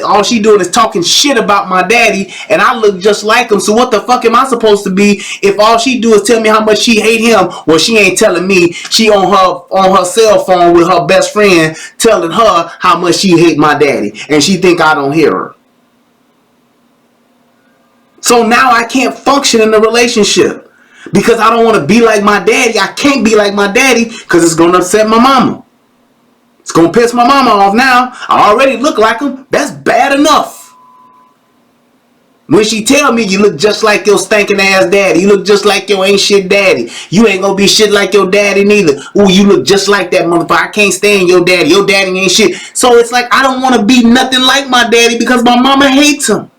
all she doing is talking shit about my daddy, and I look just like him. So what the fuck am I supposed to be if all she do is tell me how much she hate him? Well, she ain't telling me. She on her cell phone with her best friend telling her how much she hate my daddy, and she think I don't hear her. So now I can't function in the relationship because I don't want to be like my daddy. I can't be like my daddy because it's gonna upset my mama. It's going to piss my mama off now. I already look like him. That's bad enough. When she tell me you look just like your stinking ass daddy. You look just like your ain't shit daddy. You ain't going to be shit like your daddy neither. Ooh, you look just like that motherfucker. I can't stand your daddy. Your daddy ain't shit. So it's like I don't want to be nothing like my daddy because my mama hates him.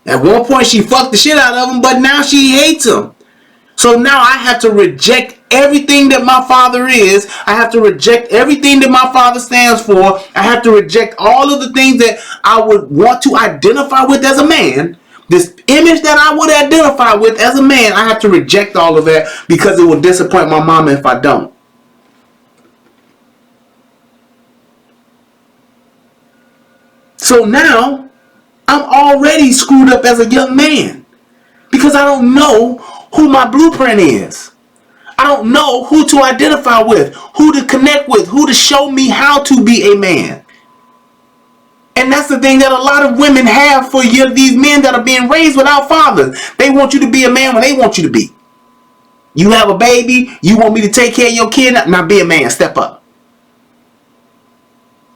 At one point she fucked the shit out of him, but now she hates him. So now I have to reject everything that my father is. I have to reject everything that my father stands for. I have to reject all of the things that I would want to identify with as a man. This image that I would identify with as a man, I have to reject all of that because it will disappoint my mama if I don't. So now I'm already screwed up as a young man because I don't know who my blueprint is. I don't know who to identify with, who to connect with, who to show me how to be a man. And that's the thing that a lot of women have for these men that are being raised without fathers. They want you to be a man when they want you to be. You have a baby, you want me to take care of your kid, now be a man, step up.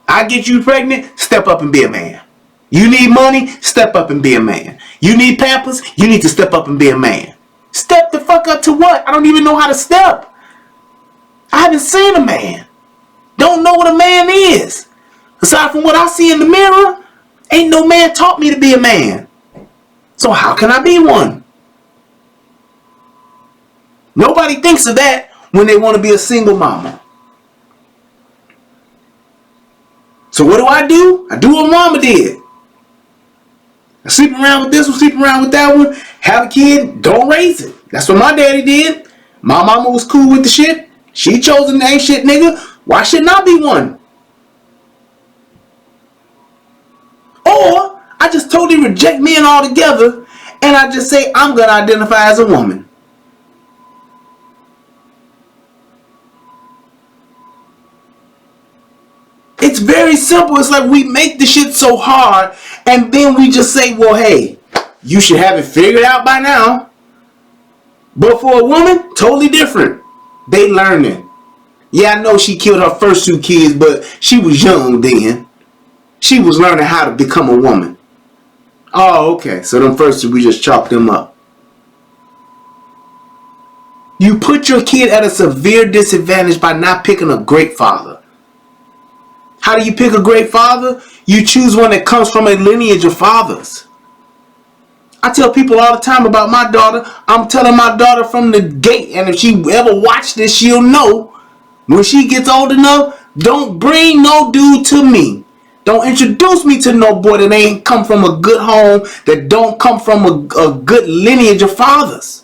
I get you pregnant, step up and be a man. You need money, step up and be a man. You need Pampers, you need to step up and be a man. Step the fuck up to what? I don't even know how to step. I haven't seen a man. Don't know what a man is. Aside from what I see in the mirror, ain't no man taught me to be a man. So how can I be one? Nobody thinks of that when they want to be a single mama. So what do? I do what mama did. I sleep around with this one, sleep around with that one, have a kid, don't raise it. That's what my daddy did. My mama was cool with the shit. She chose an ain't shit nigga. Why shouldn't I be one? Or I just totally reject men altogether and I just say I'm going to identify as a woman. It's very simple. It's like we make the shit so hard and then we just say, well, hey, you should have it figured out by now. But for a woman, totally different. They learning. Yeah, I know she killed her first 2 kids, but she was young then. She was learning how to become a woman. Oh, okay. So them first 2, we just chalked them up. You put your kid at a severe disadvantage by not picking a great father. How do you pick a great father? You choose one that comes from a lineage of fathers. I tell people all the time about my daughter. I'm telling my daughter from the gate, and if she ever watch this, she'll know. When she gets old enough, don't bring no dude to me. Don't introduce me to no boy that ain't come from a good home, that don't come from a good lineage of fathers.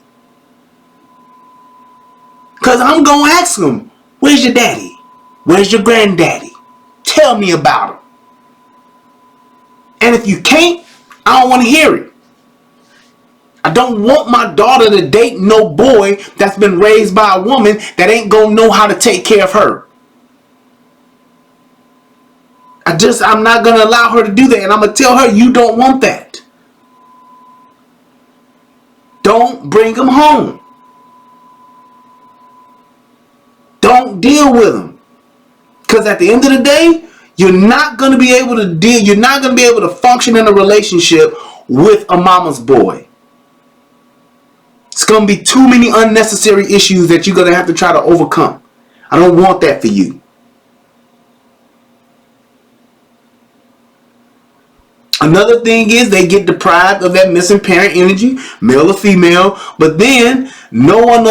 Because I'm going to ask them, where's your daddy? Where's your granddaddy? Tell me about him. And if you can't, I don't want to hear it. I don't want my daughter to date no boy that's been raised by a woman that ain't going to know how to take care of her. I'm not going to allow her to do that. And I'm going to tell her, you don't want that. Don't bring him home. Don't deal with them. Because at the end of the day, you're not going to be able to deal, you're not going to be able to function in a relationship with a mama's boy. It's going to be too many unnecessary issues that you're going to have to try to overcome. I don't want that for you. Another thing is they get deprived of that missing parent energy, male or female, but then no one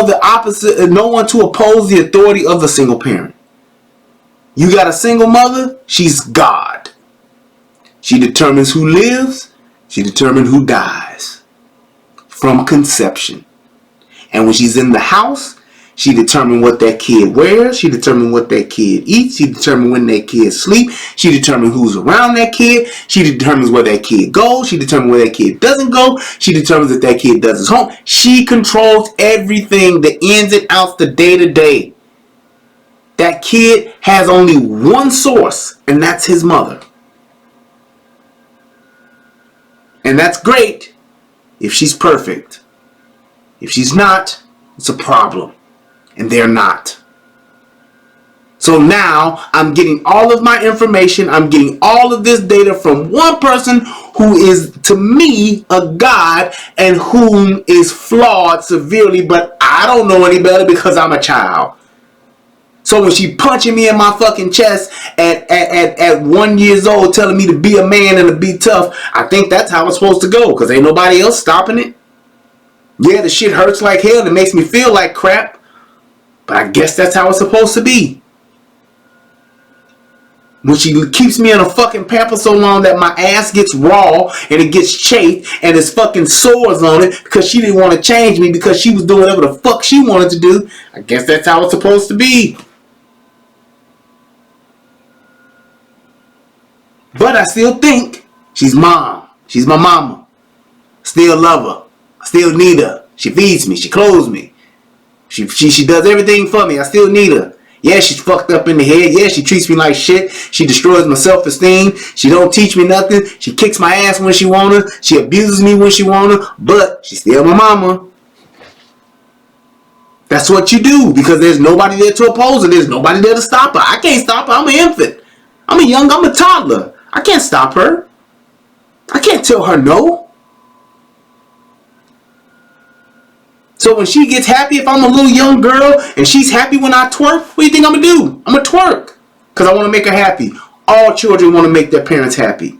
to oppose the authority of the single parent. You got a single mother, she's God. She determines who lives, she determines who dies from conception. And when she's in the house, she determines what that kid wears, she determines what that kid eats, she determines when that kid sleeps, she determines who's around that kid, she determines where that kid goes, she determines where that kid doesn't go, she determines if that kid does his home. She controls everything, the ins and outs, the day to day. That kid has only one source, and that's his mother. And that's great if she's perfect. If she's not, it's a problem. And they're not. So now I'm getting all of my information. I'm getting all of this data from one person who is, to me, a god and whom is flawed severely, but I don't know any better because I'm a child. So when she punching me in my fucking chest at 1 year old, telling me to be a man and to be tough, I think that's how it's supposed to go, because ain't nobody else stopping it. Yeah, the shit hurts like hell. It makes me feel like crap. But I guess that's how it's supposed to be. When she keeps me in a fucking pamper so long that my ass gets raw and it gets chafed and there's fucking sores on it because she didn't want to change me because she was doing whatever the fuck she wanted to do, I guess that's how it's supposed to be. But I still think she's mom. She's my mama. Still love her. I still need her. She feeds me. She clothes me. She does everything for me. I still need her. Yeah, she's fucked up in the head. Yeah, she treats me like shit. She destroys my self-esteem. She don't teach me nothing. She kicks my ass when she wanna. She abuses me when she wanna. But she's still my mama. That's what you do because there's nobody there to oppose her. There's nobody there to stop her. I can't stop her. I'm an infant. I'm a toddler. I can't stop her. I can't tell her no. So when she gets happy, if I'm a little young girl and she's happy when I twerk, what do you think I'm going to do? I'm going to twerk because I want to make her happy. All children want to make their parents happy.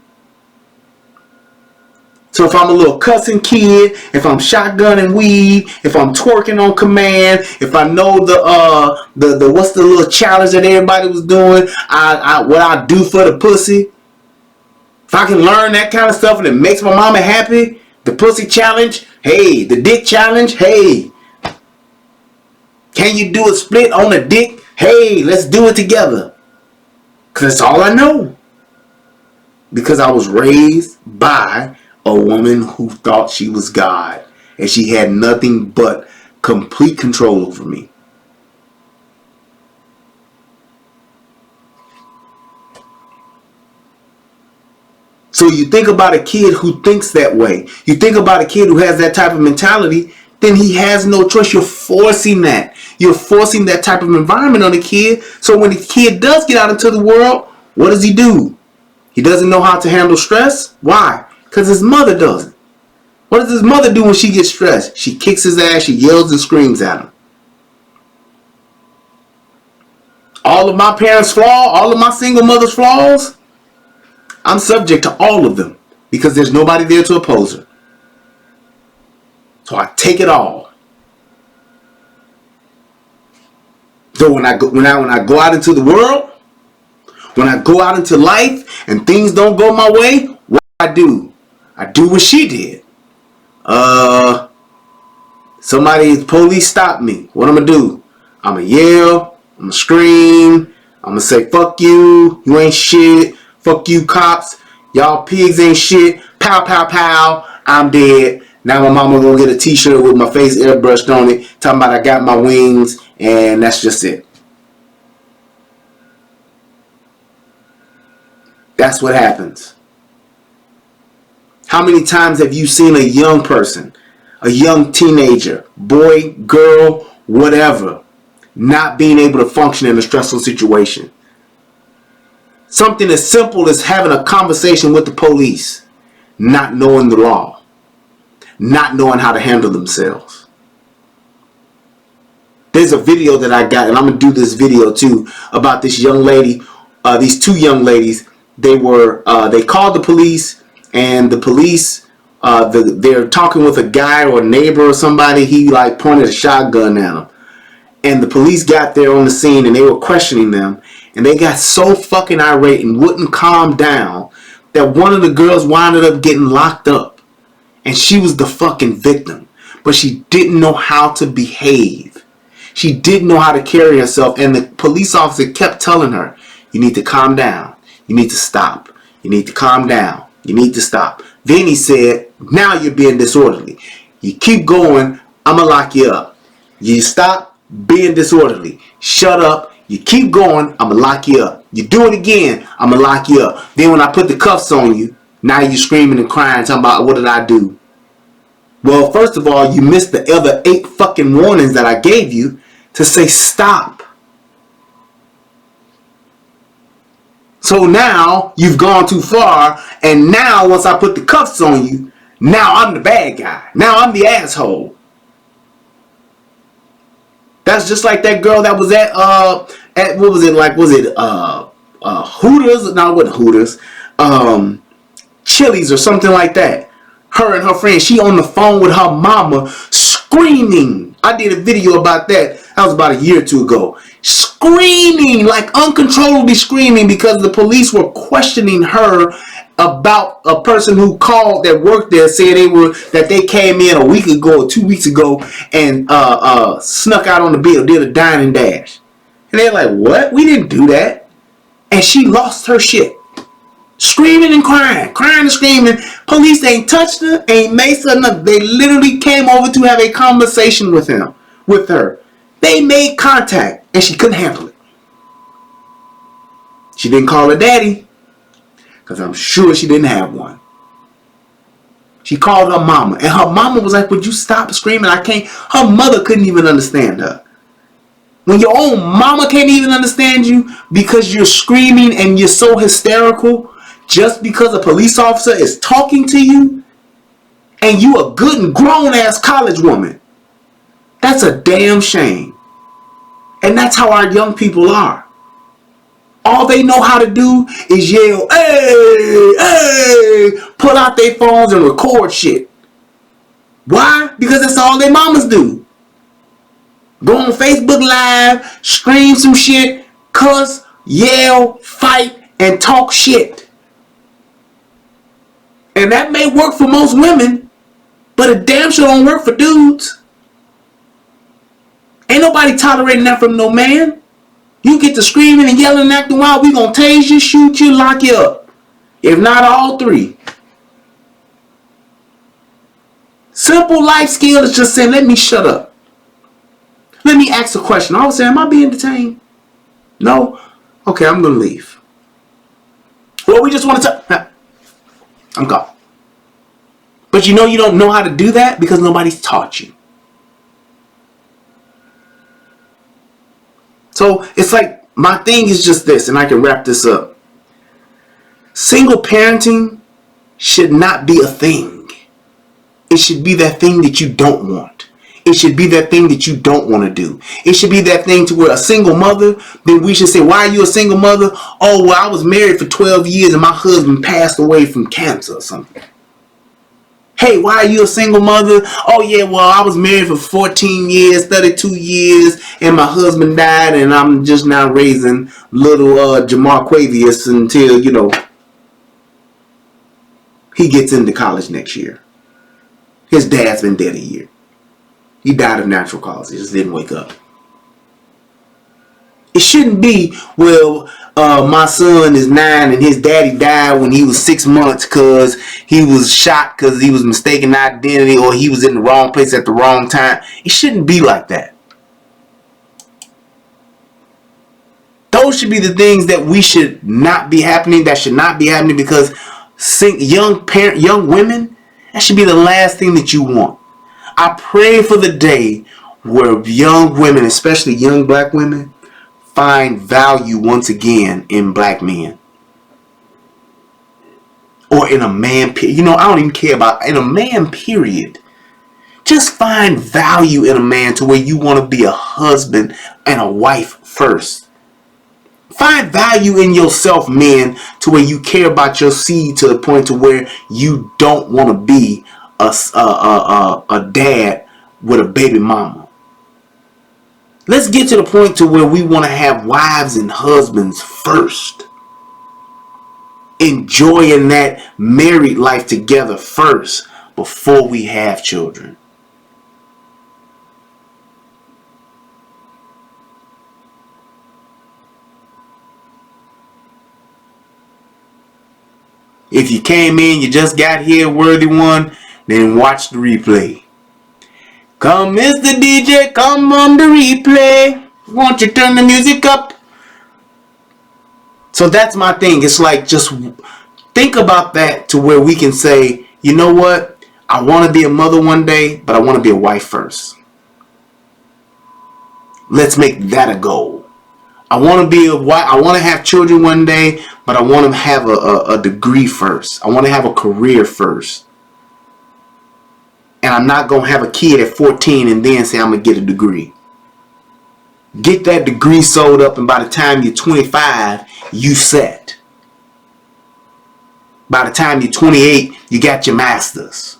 So if I'm a little cussing kid, if I'm shotgunning weed, if I'm twerking on command, if I know the what's the little challenge that everybody was doing, what I do for the pussy. If I can learn that kind of stuff and it makes my mama happy, the pussy challenge, hey, the dick challenge, hey. Can you do a split on a dick? Hey, let's do it together. Because that's all I know. Because I was raised by a woman who thought she was God. And she had nothing but complete control over me. So you think about a kid who thinks that way. You think about a kid who has that type of mentality, then he has no choice. You're forcing that. You're forcing that type of environment on the kid. So when the kid does get out into the world, what does he do? He doesn't know how to handle stress. Why? Because his mother doesn't. What does his mother do when she gets stressed? She kicks his ass, she yells and screams at him. All of my parents' flaws, all of my single mother's flaws, I'm subject to all of them because there's nobody there to oppose her. So I take it all. So when I go out into the world, when I go out into life and things don't go my way, what do? I do what she did. Police stop me. What I'm gonna do? I'm gonna yell. I'm gonna scream. I'm gonna say, fuck you. You ain't shit. Fuck you, cops. Y'all pigs ain't shit. Pow, pow, pow. I'm dead. Now my mama gonna get a t-shirt with my face airbrushed on it, talking about I got my wings, and that's just it. That's what happens. How many times have you seen a young person, a young teenager, boy, girl, whatever, not being able to function in a stressful situation? Something as simple as having a conversation with the police, not knowing the law, not knowing how to handle themselves. There's a video that I got, and I'm going to do this video too, about this young lady, these two young ladies. They called the police, and the police, they're talking with a guy or a neighbor or somebody. He like pointed a shotgun at them. And the police got there on the scene, and they were questioning them. And they got so fucking irate and wouldn't calm down that one of the girls wound up getting locked up. And she was the fucking victim. But she didn't know how to behave. She didn't know how to carry herself. And the police officer kept telling her, you need to calm down. You need to stop. You need to calm down. You need to stop. Then he said, now you're being disorderly. You keep going, I'm going to lock you up. You stop being disorderly. Shut up. You keep going, I'm going to lock you up. You do it again, I'm going to lock you up. Then when I put the cuffs on you, now you're screaming and crying, talking about what did I do? Well, first of all, you missed the other 8 fucking warnings that I gave you to say stop. So now you've gone too far, and now once I put the cuffs on you, now I'm the bad guy. Now I'm the asshole. That's just like that girl that was at what was it like? Was it Hooters? No, it wasn't Hooters. Chili's or something like that. Her and her friend, she on the phone with her mama screaming. I did a video about that. That was about a year or 2 ago. Screaming, like uncontrollably screaming, because the police were questioning her about a person who called that worked there, said that they came in a week ago or 2 weeks ago and snuck out on the bill, did a dine and dash. And they're like, what? We didn't do that. And she lost her shit. Screaming and crying and screaming. Police ain't touched her, ain't maced her, nothing. They literally came over to have a conversation with her. They made contact, and she couldn't handle it. She didn't call her daddy, because I'm sure she didn't have one. She called her mama, and her mama was like, would you stop screaming? I can't. Her mother couldn't even understand her. When your own mama can't even understand you because you're screaming and you're so hysterical just because a police officer is talking to you and you a good and grown ass college woman, that's a damn shame. And that's how our young people are. All they know how to do is yell, hey, hey, pull out their phones and record shit. Why? Because that's all their mamas do. Go on Facebook Live, scream some shit, cuss, yell, fight, and talk shit. And that may work for most women, but it damn sure don't work for dudes. Ain't nobody tolerating that from no man. You get to screaming and yelling and acting wild, we gonna tase you, shoot you, lock you up. If not all 3. Simple life skill is just saying, let me shut up. Let me ask a question. I was saying, am I being detained? No? Okay, I'm going to leave. Well, we just want to I'm gone. But you don't know how to do that because nobody's taught you. So it's like, my thing is just this, and I can wrap this up. Single parenting should not be a thing. It should be that thing that you don't want. It should be that thing that you don't want to do. It should be that thing to where a single mother, then we should say, why are you a single mother? Oh, well, I was married for 12 years and my husband passed away from cancer or something. Hey, why are you a single mother? Oh, yeah, well, I was married for 14 years, 32 years, and my husband died, and I'm just now raising little Jamarquavius until, he gets into college next year. His dad's been dead a year. He died of natural causes. He just didn't wake up. It shouldn't be, well, my son is 9 and his daddy died when he was 6 months because he was shot because he was mistaken identity or he was in the wrong place at the wrong time. It shouldn't be like that. Those should be the things that we should not be happening, that should not be happening, because young women, that should be the last thing that you want. I pray for the day where young women, especially young black women, find value once again in black men. Or in a man, I don't even care about, in a man, period. Just find value in a man to where you want to be a husband and a wife first. Find value in yourself, men, to where you care about your seed to the point to where you don't want to be a dad with a baby mama. Let's get to the point to where we want to have wives and husbands first. Enjoying that married life together first before we have children. If you came in, you just got here, worthy one, then watch the replay. Come, Mr. DJ, come on the replay. Won't you turn the music up? So that's my thing. It's like, just think about that to where we can say, you know what? I want to be a mother one day, but I want to be a wife first. Let's make that a goal. I want to be a wife. I want to have children one day, but I want to have a degree first. I want to have a career first. And I'm not going to have a kid at 14 and then say I'm going to get a degree. Get that degree sold up, and by the time you're 25, you set. By the time you're 28, you got your master's.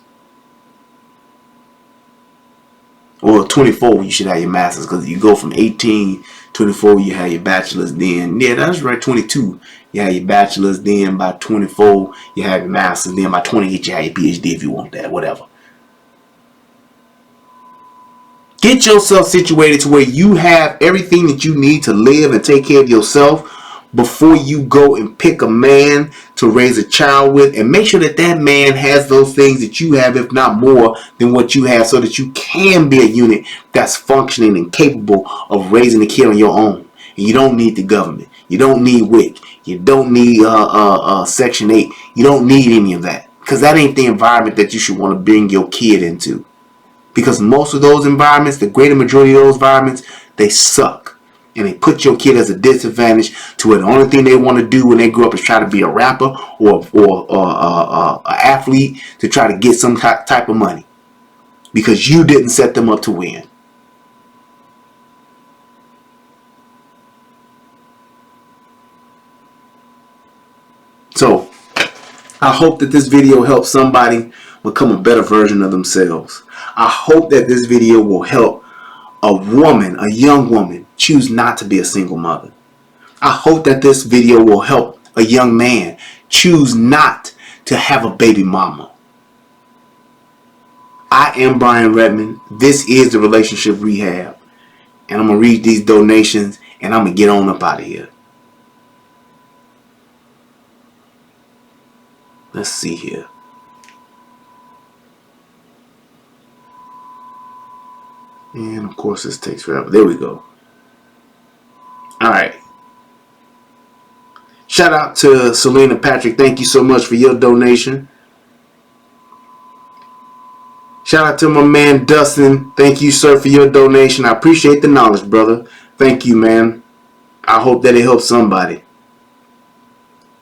Or 24, you should have your master's, because you go from 18, 24, you have your bachelor's. Then, yeah, that's right, 22, you have your bachelor's. Then by 24, you have your master's. Then by 28, you have your PhD if you want that, whatever. Get yourself situated to where you have everything that you need to live and take care of yourself before you go and pick a man to raise a child with, and make sure that that man has those things that you have, if not more than what you have, so that you can be a unit that's functioning and capable of raising a kid on your own. And you don't need the government. You don't need WIC. You don't need Section 8. You don't need any of that, because that ain't the environment that you should want to bring your kid into. Because most of those environments, the greater majority of those environments, they suck. And they put your kid as a disadvantage to where the only thing they want to do when they grow up is try to be a rapper or an athlete to try to get some type of money. Because you didn't set them up to win. So, I hope that this video helps somebody become a better version of themselves. I hope that this video will help a woman, a young woman, choose not to be a single mother. I hope that this video will help a young man choose not to have a baby mama. I am Brian Redmond. This is the Relationship Rehab. And I'm going to read these donations and I'm going to get on up out of here. Let's see here. And of course this takes forever. There we go. Alright. Shout out to Selena Patrick. Thank you so much for your donation. Shout out to my man Dustin. Thank you, sir, for your donation. I appreciate the knowledge, brother. Thank you, man. I hope that it helps somebody.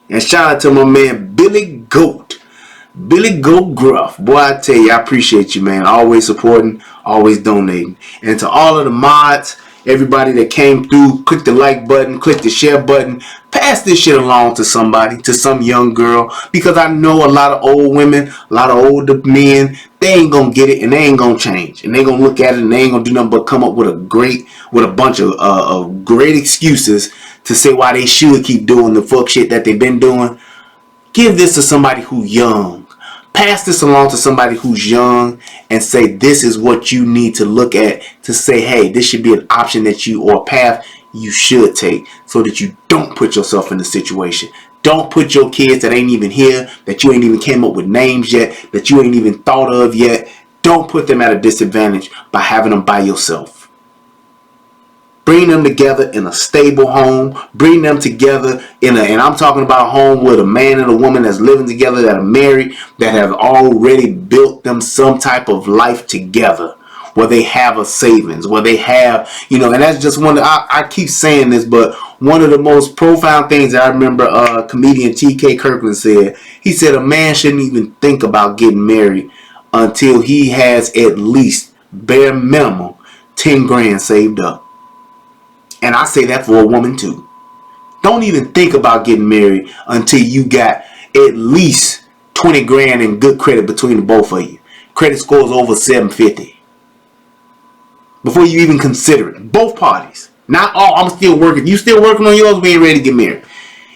And shout out to my man Billy Goat. Billy Go Gruff. Boy, I tell you, I appreciate you, man. Always supporting, always donating. And to all of the mods, everybody that came through, click the like button, click the share button. Pass this shit along to somebody, to some young girl. Because I know a lot of old women, a lot of older men, they ain't gonna get it and they ain't gonna change. And they gonna look at it and they ain't gonna do nothing but come up with a bunch of great excuses to say why they should keep doing the fuck shit that they've been doing. Give this to somebody who's young. Pass this along to somebody who's young and say this is what you need to look at to say, hey, this should be an option that you, or a path you should take, so that you don't put yourself in a situation. Don't put your kids that ain't even here, that you ain't even came up with names yet, that you ain't even thought of yet. Don't put them at a disadvantage by having them by yourself. Bring them together in a stable home. Bring them together and I'm talking about a home with a man and a woman that's living together, that are married, that have already built them some type of life together, where they have a savings, where they have, and that's just one. I keep saying this, but one of the most profound things that I remember comedian T.K. Kirkland said, he said a man shouldn't even think about getting married until he has at least bare minimum 10 grand saved up. And I say that for a woman too. Don't even think about getting married until you got at least 20 grand in good credit between the both of you. Credit scores over 750. Before you even consider it. Both parties. Not all, I'm still working. You still working on yours, we ain't ready to get married.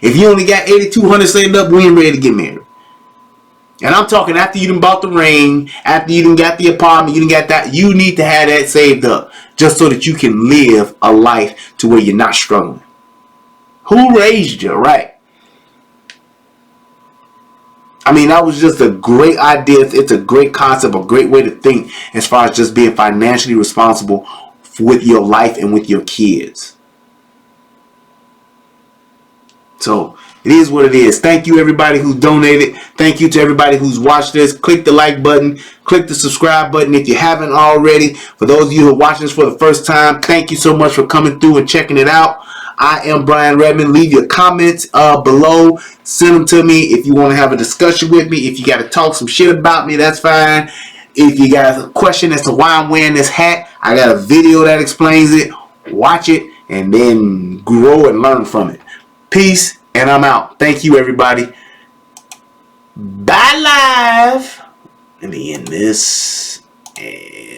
If you only got 8,200 saved up, we ain't ready to get married. And I'm talking after you done bought the ring, after you done got the apartment, you done got that, you need to have that saved up. Just so that you can live a life to where you're not struggling. Who raised you, right? I mean, that was just a great idea. It's a great concept, a great way to think as far as just being financially responsible with your life and with your kids. So it is what it is. Thank you everybody who donated. Thank you to everybody who's watched this. Click the like button. Click the subscribe button if you haven't already. For those of you who are watching this for the first time, thank you so much for coming through and checking it out. I am Brian Redmond. Leave your comments below. Send them to me if you want to have a discussion with me. If you got to talk some shit about me, that's fine. If you got a question as to why I'm wearing this hat, I got a video that explains it. Watch it and then grow and learn from it. Peace, and I'm out. Thank you, everybody. Bye, live. Let me end this. And